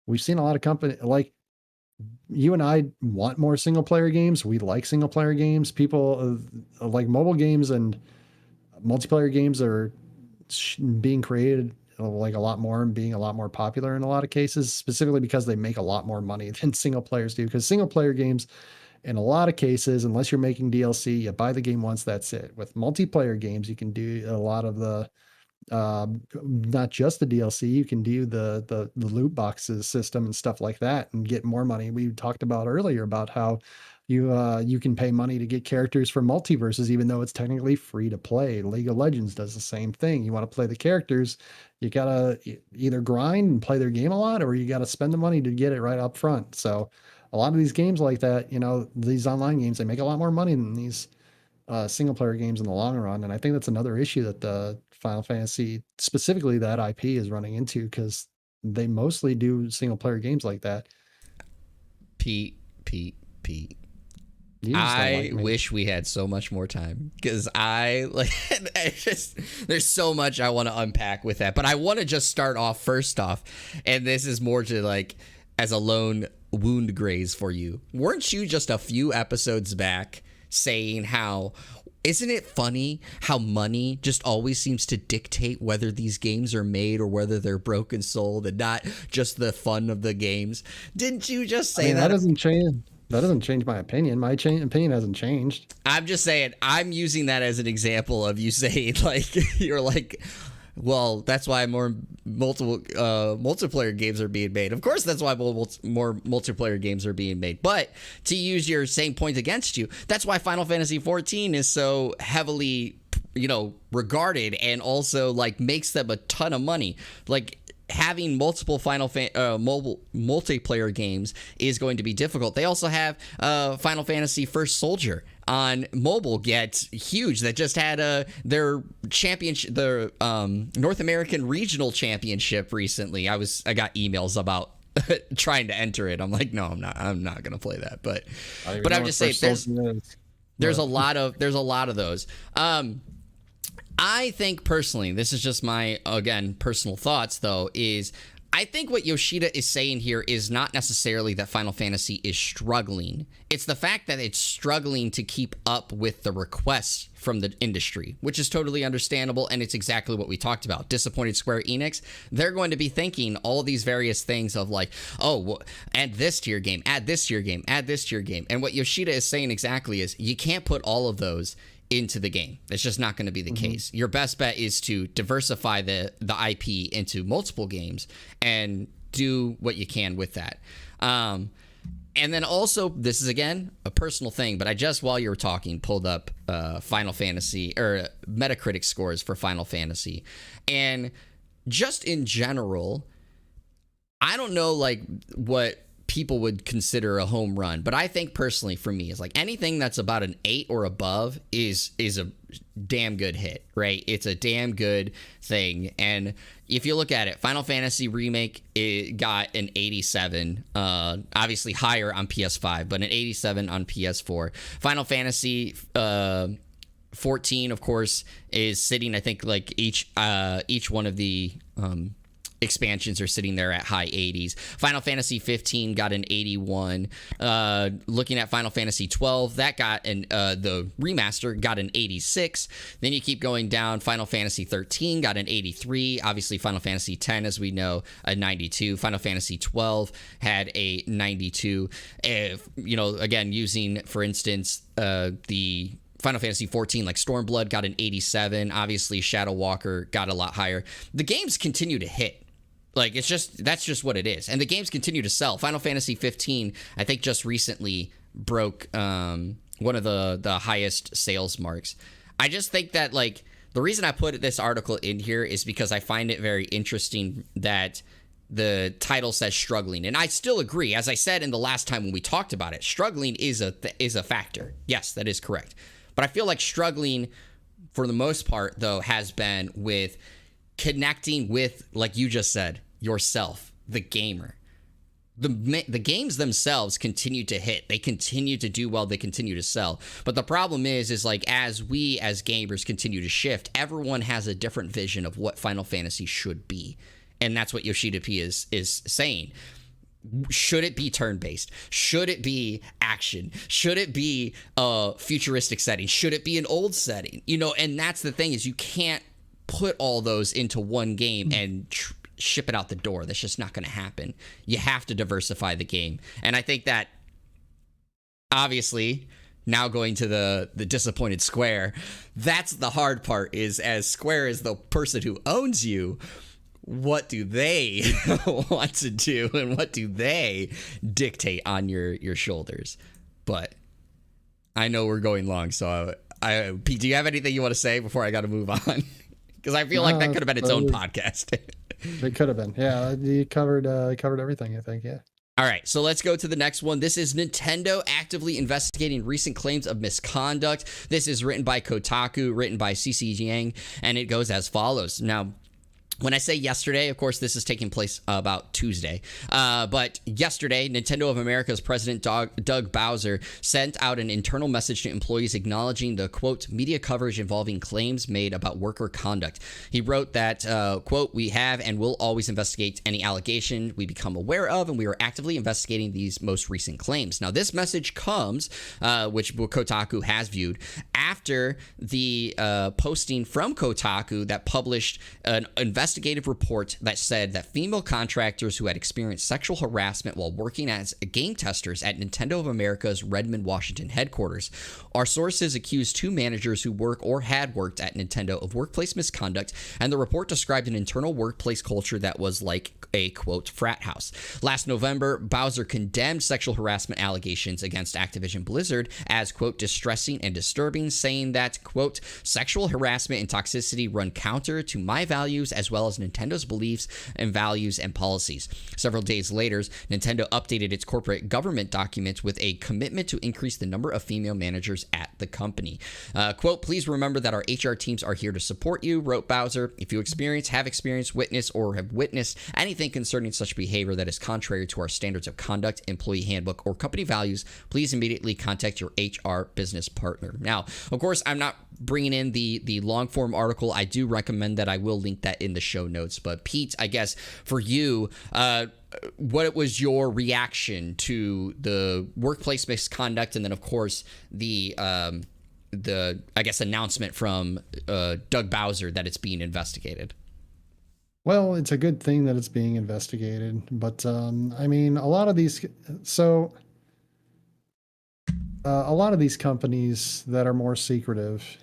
we've seen a lot of company like you and I want more single player games. We like single player games. People like mobile games and multiplayer games are being created like a lot more and being a lot more popular in a lot of cases, specifically because they make a lot more money than single players do. Because single player games, in a lot of cases, unless you're making DLC, you buy the game once, that's it. With multiplayer games, you can do a lot of the not just the DLC, you can do the loot boxes system and stuff like that and get more money. We talked about earlier about how you can pay money to get characters for multiverses, even though it's technically free to play. League of Legends does the same thing. You want to play the characters, you gotta either grind and play their game a lot, or you gotta spend the money to get it right up front. So a lot of these games like that, these online games, they make a lot more money than these single player games in the long run. And I think that's another issue that the Final Fantasy, specifically that IP, is running into, because they mostly do single player games like that. Pete. You just don't I like me. wish we had so much more time because I like there's so much I want to unpack with that. But I want to just start off first off, and this is more to like as a lone wound graze for you. Weren't you just a few episodes back saying how isn't it funny how money just always seems to dictate whether these games are made or whether they're broken sold and not just the fun of the games? Didn't you just I say mean, that that? doesn't change. That doesn't change my opinion. My opinion hasn't changed. I'm just saying, I'm using that as an example of you saying, like, you're like, well, that's why more multiplayer games are being made. Of course, that's why more multiplayer games are being made. But to use your same point against you, that's why Final Fantasy 14 is so heavily, regarded and also like makes them a ton of money. Like, having multiple mobile multiplayer games is going to be difficult. They also have Final Fantasy First Soldier on mobile gets huge. That just had their championship, their North American regional championship recently. I got emails about trying to enter it. I'm like, no, I'm not gonna play that. But I'm just saying there's a lot of those. I think personally, this is just my, again, personal thoughts though, is I think what Yoshida is saying here is not necessarily that Final Fantasy is struggling. It's the fact that it's struggling to keep up with the requests from the industry, which is totally understandable, and it's exactly what we talked about. Disappointed Square Enix, they're going to be thinking all these various things of like, oh, well, add this to your game, add this to your game, add this to your game. And what Yoshida is saying exactly is you can't put all of those into the game. It's just not going to be the case. Your best bet is to diversify the IP into multiple games and do what you can with that. And then also, this is again a personal thing, but I just, while you were talking, pulled up Final Fantasy or Metacritic scores for Final Fantasy, and just in general, I don't know like what people would consider a home run, but I think personally for me is like anything that's about an 8 or above is a damn good hit, right? It's a damn good thing. And if you look at it, Final Fantasy Remake, it got an 87, obviously higher on PS5, but an 87 on PS4. Final Fantasy 14, of course, is sitting, I think, like each one of the expansions are sitting there at high 80s. Final Fantasy 15 got an 81. Looking at Final Fantasy 12, that got the remaster got an 86. Then you keep going down. Final Fantasy 13 got an 83. Obviously, Final Fantasy 10, as we know, a 92. Final Fantasy 12 had a 92. Again, using, for instance, the Final Fantasy 14, like Stormblood, got an 87. Obviously, Shadow Walker got a lot higher. The games continue to hit. Like, that's just what it is. And the games continue to sell. Final Fantasy 15, I think, just recently broke one of the highest sales marks. I just think that, like, the reason I put this article in here is because I find it very interesting that the title says struggling. And I still agree. As I said in the last time when we talked about it, struggling is a factor. Yes, that is correct. But I feel like struggling, for the most part, though, has been with connecting with, like you just said, yourself, the gamer. The games themselves continue to hit. They continue to do well. They continue to sell. But the problem is like as we as gamers continue to shift, everyone has a different vision of what Final Fantasy should be. And that's what Yoshida P is saying. Should it be turn-based? Should it be action? Should it be a futuristic setting? Should it be an old setting? And that's the thing, is you can't put all those into one game and ship it out the door. That's just not going to happen. You have to diversify the game. And I think that, obviously, now going to the disappointed Square, that's the hard part, is as Square is the person who owns you, what do they want to do, and what do they dictate on your shoulders? But I know we're going long, so Pete, do you have anything you want to say before I got to move on? Because I feel like that could have been its own podcast. It could have been. Yeah, you covered everything, I think. Yeah. All right, so let's go to the next one. This is Nintendo actively investigating recent claims of misconduct. This is written by Kotaku, written by CC Yang, and it goes as follows. Now, when I say yesterday, of course, this is taking place about Tuesday. But yesterday, Nintendo of America's president, Doug Bowser, sent out an internal message to employees acknowledging the, quote, media coverage involving claims made about worker conduct. He wrote that, quote, we have and will always investigate any allegation we become aware of, and we are actively investigating these most recent claims. Now, this message comes, which Kotaku has viewed, after the posting from Kotaku that published an investigative report that said that female contractors who had experienced sexual harassment while working as game testers at Nintendo of America's Redmond, Washington headquarters. Our sources accused 2 managers who work or had worked at Nintendo of workplace misconduct, and the report described an internal workplace culture that was like a, quote, frat house. Last November, Bowser condemned sexual harassment allegations against Activision Blizzard as, quote, distressing and disturbing, saying that, quote, sexual harassment and toxicity run counter to my values as well well as Nintendo's beliefs and values and policies. Several days later, Nintendo updated its corporate government documents with a commitment to increase the number of female managers at the company. Quote, please remember that our HR teams are here to support you, wrote Bowser. If you have experienced, witnessed, or have witnessed anything concerning such behavior that is contrary to our standards of conduct, employee handbook, or company values, please immediately contact your HR business partner. Now, of course, I'm not bringing in the long form article. I do recommend that. I will link that in the show notes. But Pete, I guess for you, what was your reaction to the workplace misconduct, and then of course the I guess announcement from Doug Bowser that it's being investigated? Well, it's a good thing that it's being investigated, but I mean, a lot of these companies that are more secretive,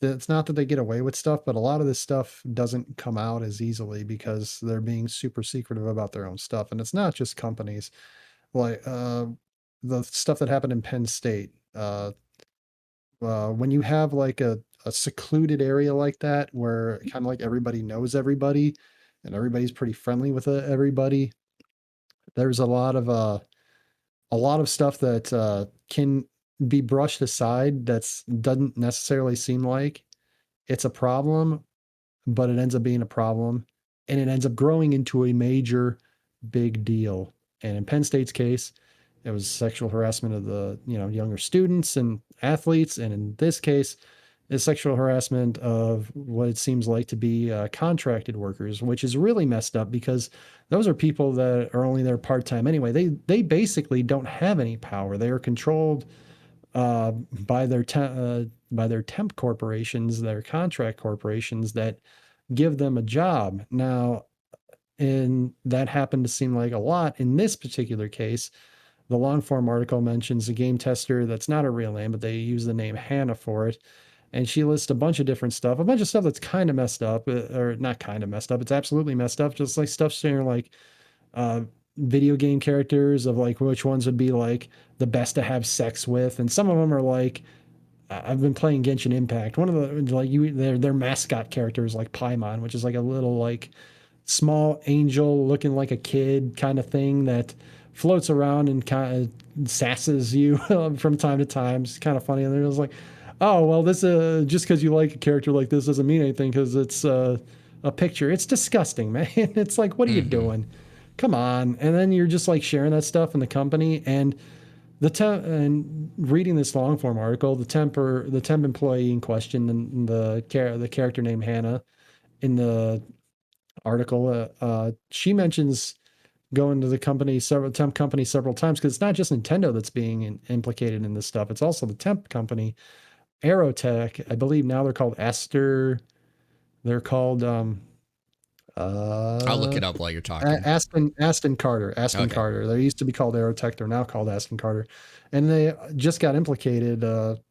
it's not that they get away with stuff, but a lot of this stuff doesn't come out as easily because they're being super secretive about their own stuff. And it's not just companies, like the stuff that happened in Penn State. When you have like a secluded area like that, where kind of like everybody knows everybody and everybody's pretty friendly with everybody, there's a lot of stuff that can be brushed aside that's doesn't necessarily seem like it's a problem, but it ends up being a problem, and it ends up growing into a major big deal. And in Penn State's case, it was sexual harassment of the younger students and athletes, and in this case, it's sexual harassment of what it seems like to be contracted workers, which is really messed up because those are people that are only there part-time anyway. They basically don't have any power. They are controlled by their temp corporations, their contract corporations that give them a job. Now, and that happened to seem like a lot in this particular case. The long form article mentions a game tester that's not a real name, but they use the name Hannah for it. And she lists a bunch of different stuff, a bunch of stuff that's kind of messed up, or not kind of messed up. It's absolutely messed up. Just like stuff saying like video game characters of like which ones would be like the best to have sex with. And some of them are like, I've been playing Genshin Impact. One of the like their mascot characters like Paimon, which is like a little like small angel looking like a kid kind of thing that floats around and kind of sasses you from time to time. It's kind of funny. And they're just like, oh, well, this just because you like a character like this doesn't mean anything because it's a picture. It's disgusting, man. It's like, what are you doing? Come on. And then you're just like sharing that stuff in the company. And and reading this long form article, the temp employee in question, and the character named Hannah in the article, she mentions going to the temp company several times, because it's not just Nintendo that's being implicated in this stuff. It's also the temp company, Aerotech. I believe now they're called Aster. They're called I'll look it up while you're talking. Aston Carter. Okay. Carter. They used to be called Aerotech. They're now called Aston Carter. And they just got implicated on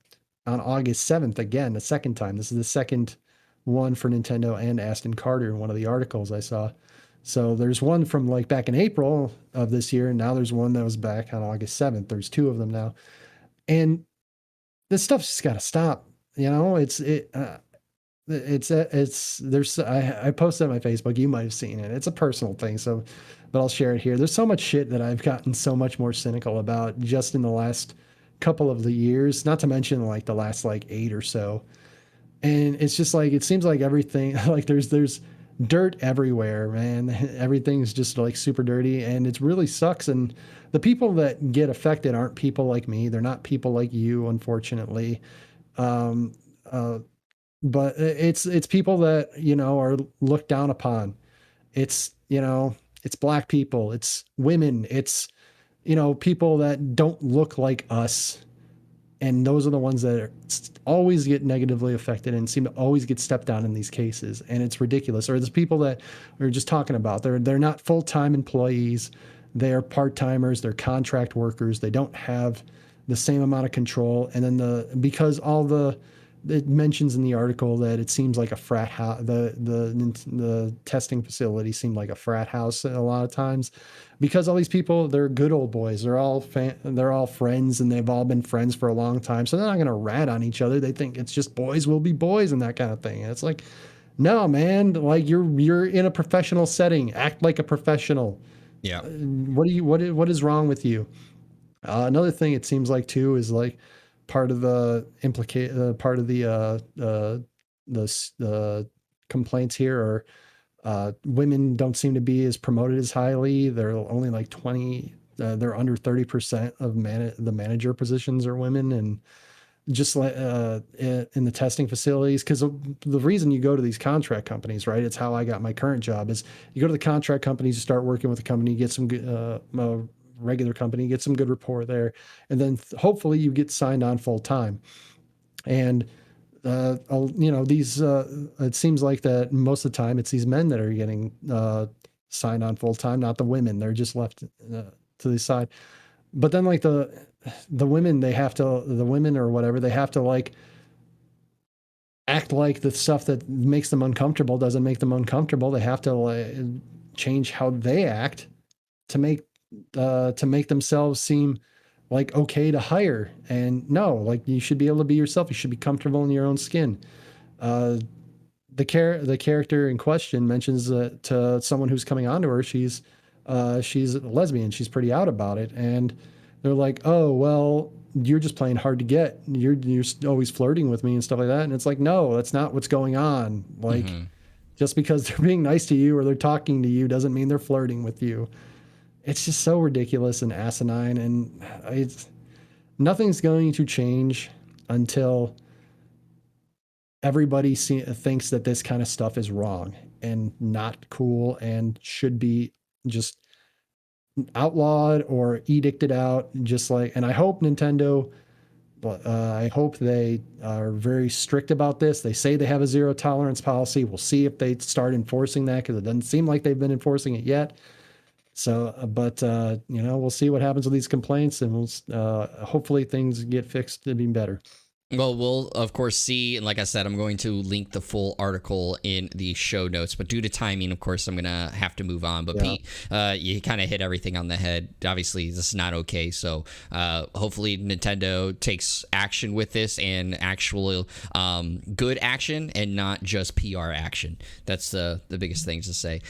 August 7th again, the second time. This is the second one for Nintendo and Aston Carter in one of the articles I saw. So there's one from like back in April of this year, and now there's one that was back on August 7th. There's two of them now. And this stuff's just got to stop. I posted on my Facebook. You might have seen it. It's a personal thing. So, but I'll share it here. There's so much shit that I've gotten so much more cynical about just in the last couple of the years, not to mention like the last like 8 or so. And it's just like, it seems like everything, like there's dirt everywhere, man. Everything's just like super dirty, and it really sucks. And the people that get affected aren't people like me. They're not people like you, unfortunately. But it's people that, are looked down upon. It's black people, it's women, it's, people that don't look like us. And those are the ones that always get negatively affected and seem to always get stepped on in these cases. And it's ridiculous. Or there's people that we're just talking about. They're not full-time employees. They're part-timers. They're contract workers. They don't have the same amount of control. And then because it mentions in the article that it seems like a frat house. The testing facility seemed like a frat house a lot of times, because all these people, they're good old boys. They're all friends, and they've all been friends for a long time. So they're not going to rat on each other. They think it's just boys will be boys and that kind of thing. And it's like, No, man, like you're in a professional setting. Act like a professional. Yeah. What is wrong with you? Another thing it seems like too is like part of the part of the complaints here are women don't seem to be as promoted as highly. They're only like 20. They're under 30% of the manager positions are women, and just like in the testing facilities, because the reason you go to these contract companies, right? It's how I got my current job. Is you go to the contract companies, you start working with the company, get some good, regular company, get some good rapport there, and then hopefully you get signed on full time. And these it seems like that most of the time it's these men that are getting signed on full time, not the women. They're just left to the side. But then like the women, the women or whatever, they have to like act like the stuff that makes them uncomfortable doesn't make them uncomfortable. They have to like change how they act to make themselves seem like okay to hire. And no, like you should be able to be yourself. You should be comfortable in your own skin. Uh, the character in question mentions to someone who's coming onto her, she's a lesbian. She's pretty out about it, and they're like, "Oh, well, you're just playing hard to get. You're always flirting with me and stuff like that." And it's like, no, that's not what's going on. Like, just because they're being nice to you or they're talking to you doesn't mean they're flirting with you. It's just so ridiculous and asinine, and nothing's going to change until everybody thinks that this kind of stuff is wrong and not cool and should be just outlawed or edicted out. Just like, and I hope Nintendo, I hope they are very strict about this. They say they have a zero tolerance policy. We'll see if they start enforcing that, because it doesn't seem like they've been enforcing it yet. So, but we'll see what happens with these complaints, and we'll hopefully things get fixed to be better. Well, we'll of course see, and like I said, I'm going to link the full article in the show notes. But due to timing, of course, I'm gonna have to move on. But Pete, you kind of hit everything on the head. Obviously, this is not okay. So hopefully, Nintendo takes action with this, and actual good action, and not just PR action. That's the biggest things to say.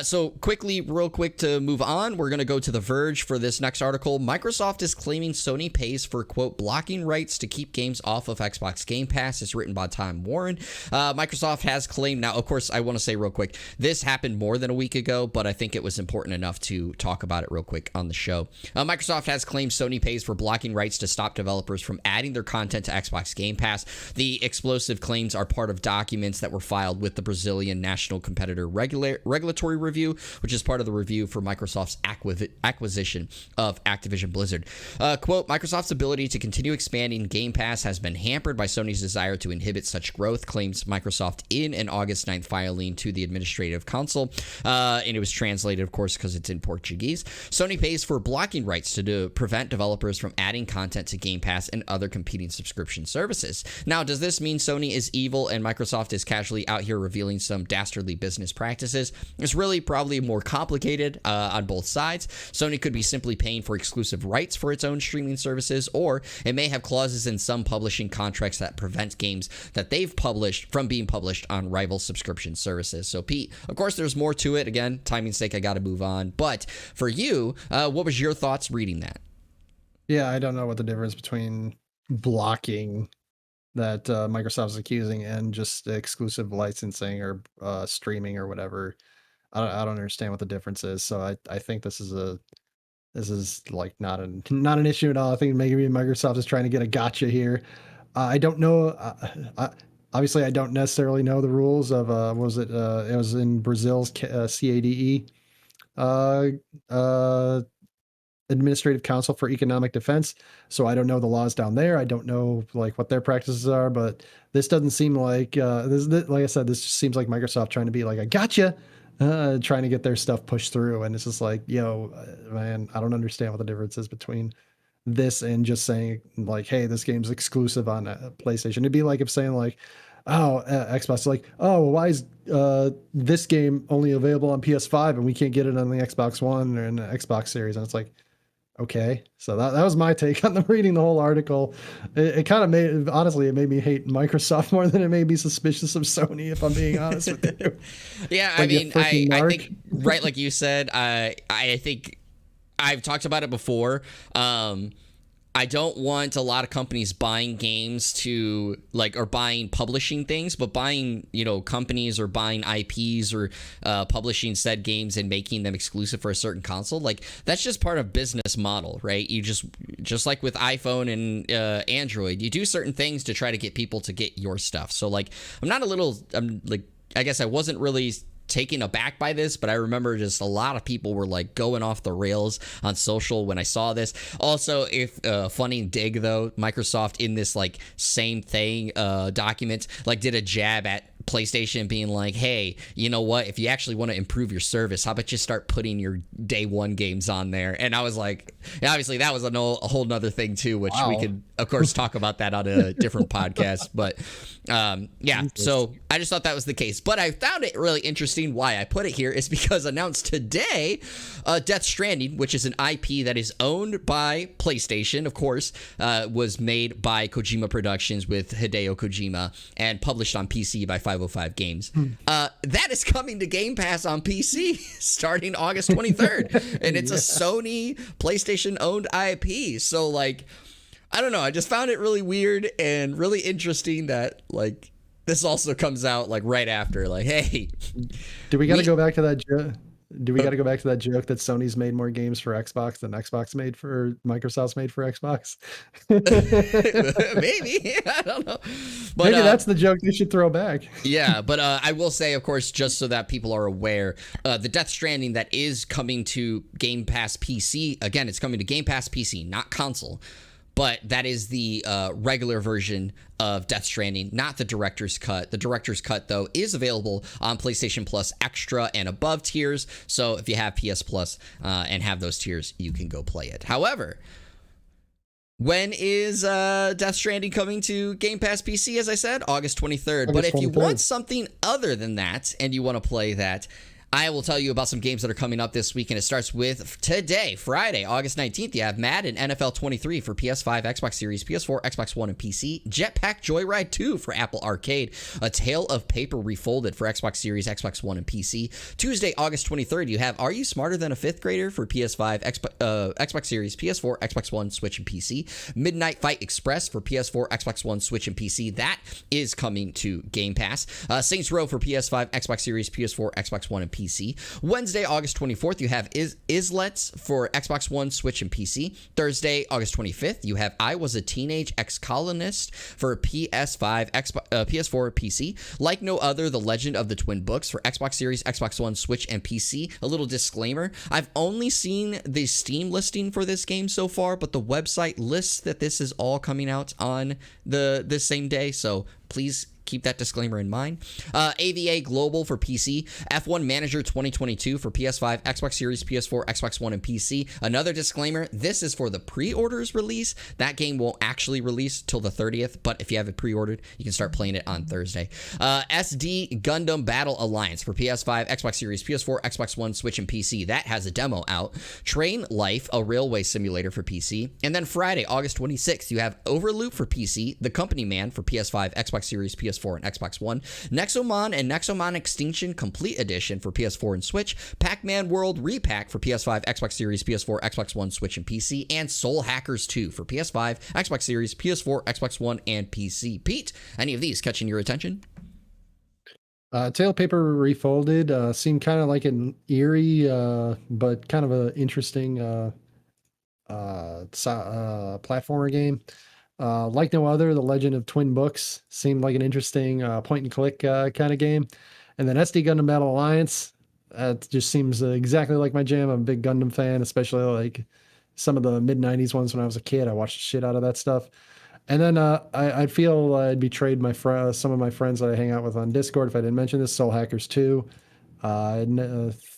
So quickly, real quick to move on, we're gonna go to The Verge for this next article. Microsoft is claiming Sony pays for quote blocking rights to keep games off of Xbox Game Pass. It's written by Tom Warren. Microsoft has claimed, now of course I want to say real quick, this happened more than a week ago, but I think it was important enough to talk about it real quick on the show. Microsoft has claimed Sony pays for blocking rights to stop developers from adding their content to Xbox Game Pass. The explosive claims are part of documents that were filed with the Brazilian National Competitor Regulatory Review, which is part of the review for Microsoft's acquisition of Activision Blizzard. Quote, Microsoft's ability to continue expanding Game Pass has been hampered by Sony's desire to inhibit such growth, claims Microsoft in an August 9th filing to the Administrative Council. And it was translated, of course, because it's in Portuguese. Sony pays for blocking rights to prevent developers from adding content to Game Pass and other competing subscription services. Now, does this mean Sony is evil and Microsoft is casually out here revealing some dastardly business practices? It's really probably more complicated on both sides. Sony could be simply paying for exclusive rights for its own streaming services, or it may have clauses in some publishing contracts that prevent games that they've published from being published on rival subscription services. So Pete, of course there's more to it. Again, timing's sake, I got to move on. But for you, what was your thoughts reading that? Yeah, I don't know what the difference between blocking that Microsoft's accusing and just exclusive licensing or streaming or whatever. I don't understand what the difference is. So I think this is like not an issue at all. I think maybe Microsoft is trying to get a gotcha here. I don't know. Obviously, I don't necessarily know the rules of it was in Brazil's CADE Administrative Council for Economic Defense. So I don't know the laws down there. I don't know like what their practices are, but this doesn't seem like like I said, this just seems like Microsoft trying to be like a gotcha. Trying to get their stuff pushed through, and it's just like, yo, man, I don't understand what the difference is between this and just saying like, hey, this game's exclusive on PlayStation. It'd be like if saying like, oh, Xbox, like, oh, why is this game only available on PS5 and we can't get it on the Xbox One or in the Xbox Series? And it's like, Okay, so that was my take on the reading the whole article. It kind of it made me hate Microsoft more than it made me suspicious of Sony, if I'm being honest with you. Yeah, I Like, you mean, freaking I narc. think right, like you said, I think I've talked about it before. I don't want a lot of companies buying games to like, or buying publishing things, but buying, companies or buying IPs or publishing said games and making them exclusive for a certain console. Like, that's just part of business model, right? You just like with iPhone and Android, you do certain things to try to get people to get your stuff. So like, I guess I wasn't really taken aback by this, but I remember just a lot of people were like going off the rails on social when I saw this. Also, if funny dig though, Microsoft in this like same thing document like did a jab at PlayStation being like, hey, you know what, if you actually want to improve your service, how about you start putting your day one games on there? And I was like, obviously that was a whole nother thing too, which we could of course talk about that on a different podcast. But yeah, so I just thought that was the case. But I found it really interesting. Why I put it here is because announced today, Death Stranding, which is an IP that is owned by PlayStation, of course, was made by Kojima Productions with Hideo Kojima and published on PC by 505 Games. That is coming to Game Pass on PC starting August 23rd. And it's a Sony PlayStation owned IP. So like, I don't know. I just found it really weird and really interesting that like this also comes out like right after, like, hey, do we got to go back to that joke? Do we got to go back to that joke that Sony's made more games for Xbox than Microsoft's made for Xbox? Maybe. I don't know. But maybe that's the joke they should throw back. Yeah, but I will say, of course, just so that people are aware, the Death Stranding that is coming to Game Pass PC, again, it's coming to Game Pass PC, not console. But that is the regular version of Death Stranding, not the director's cut. The director's cut, though, is available on PlayStation Plus Extra and above tiers. So if you have PS Plus and have those tiers, you can go play it. However, when is Death Stranding coming to Game Pass PC? As I said, August 23rd. But if you want something other than that and you want to play that, I will tell you about some games that are coming up this week, and it starts with today, Friday, August 19th. You have Madden NFL 23 for PS5, Xbox Series, PS4, Xbox One, and PC. Jetpack Joyride 2 for Apple Arcade. A Tale of Paper Refolded for Xbox Series, Xbox One, and PC. Tuesday, August 23rd, you have Are You Smarter Than a Fifth Grader for PS5, Xbox Series, PS4, Xbox One, Switch, and PC. Midnight Fight Express for PS4, Xbox One, Switch, and PC. That is coming to Game Pass. Saints Row for PS5, Xbox Series, PS4, Xbox One, and PC. Wednesday, August 24th, you have Islets for Xbox One, Switch, and PC. Thursday, August 25th, you have I Was a Teenage Ex-Colonist for PS5, PS4, PC. Like No Other, The Legend of the Twin Books for Xbox Series, Xbox One, Switch, and PC. A little disclaimer, I've only seen the Steam listing for this game so far, but the website lists that this is all coming out on this same day, so please keep that disclaimer in mind. AVA Global for PC. F1 Manager 2022 for PS5, Xbox Series, PS4, Xbox One, and PC. Another disclaimer, this is for the pre-orders release. That game won't actually release till the 30th, but if you have it pre-ordered, you can start playing it on Thursday. SD Gundam Battle Alliance for PS5, Xbox Series, PS4, Xbox One, Switch, and PC. That has a demo out. Train Life, a railway simulator for PC. And then Friday, August 26th, you have Overloop for PC, The Company Man for PS5, Xbox Series, PS4, and Xbox One, Nexomon and Nexomon Extinction Complete Edition for PS4 and Switch, Pac-Man World Repack for PS5, Xbox Series, PS4, Xbox One, Switch, and PC, and Soul Hackers 2 for PS5, Xbox Series, PS4, Xbox One, and PC. Pete, any of these catching your attention? Tale of Paper Refolded seemed kind of like an eerie, but kind of an interesting platformer game. Like No Other, The Legend of Twin Books seemed like an interesting point and click kind of game. And then SD Gundam Battle Alliance, just seems exactly like my jam. I'm a big Gundam fan, especially like some of the mid-90s ones when I was a kid. I watched the shit out of that stuff. And then I feel I'd betrayed some of my friends that I hang out with on Discord if I didn't mention this. Soul Hackers 2.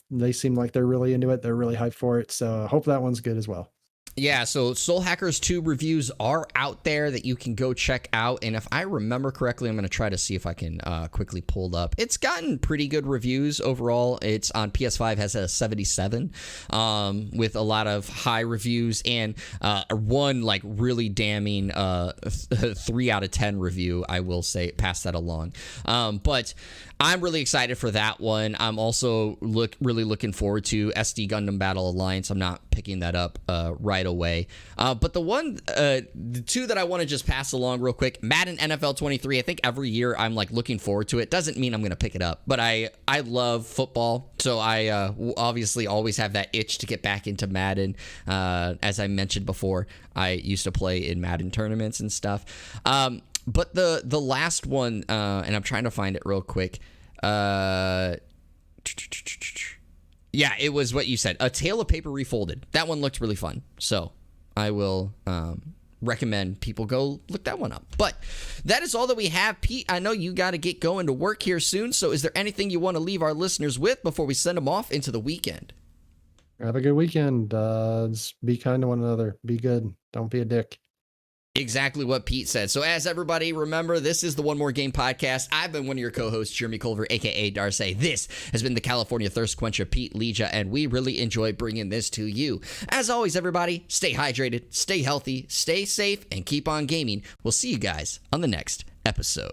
They seem like they're really into it. They're really hyped for it. So I hope that one's good as well. Yeah, so Soul Hackers 2 reviews are out there that you can go check out. And if I remember correctly, I'm going to try to see if I can quickly pull it up. It's gotten pretty good reviews overall. It's on PS5, has a 77 with a lot of high reviews and one like really damning 3 out of 10 review, I will say, pass that along. But I'm really excited for that one. I'm also really looking forward to SD Gundam Battle Alliance. I'm not picking that up right away. But the two that I want to just pass along real quick, Madden NFL 23. I think every year I'm like looking forward to it. Doesn't mean I'm going to pick it up, but I love football. So I obviously always have that itch to get back into Madden. As I mentioned before, I used to play in Madden tournaments and stuff. But the last one, and I'm trying to find it real quick. Yeah, it was what you said. A Tale of Paper Refolded. That one looked really fun. So I will recommend people go look that one up. But that is all that we have. Pete, I know you got to get going to work here soon. So is there anything you want to leave our listeners with before we send them off into the weekend? Have a good weekend. Just be kind to one another. Be good. Don't be a dick. Exactly what Pete said. So as everybody remember, this is the One More Game podcast. I've been one of your co-hosts, Jeremy Culver, a.k.a. Darcy. This has been the California Thirst Quencher, Pete Leja, and we really enjoy bringing this to you. As always, everybody, stay hydrated, stay healthy, stay safe, and keep on gaming. We'll see you guys on the next episode.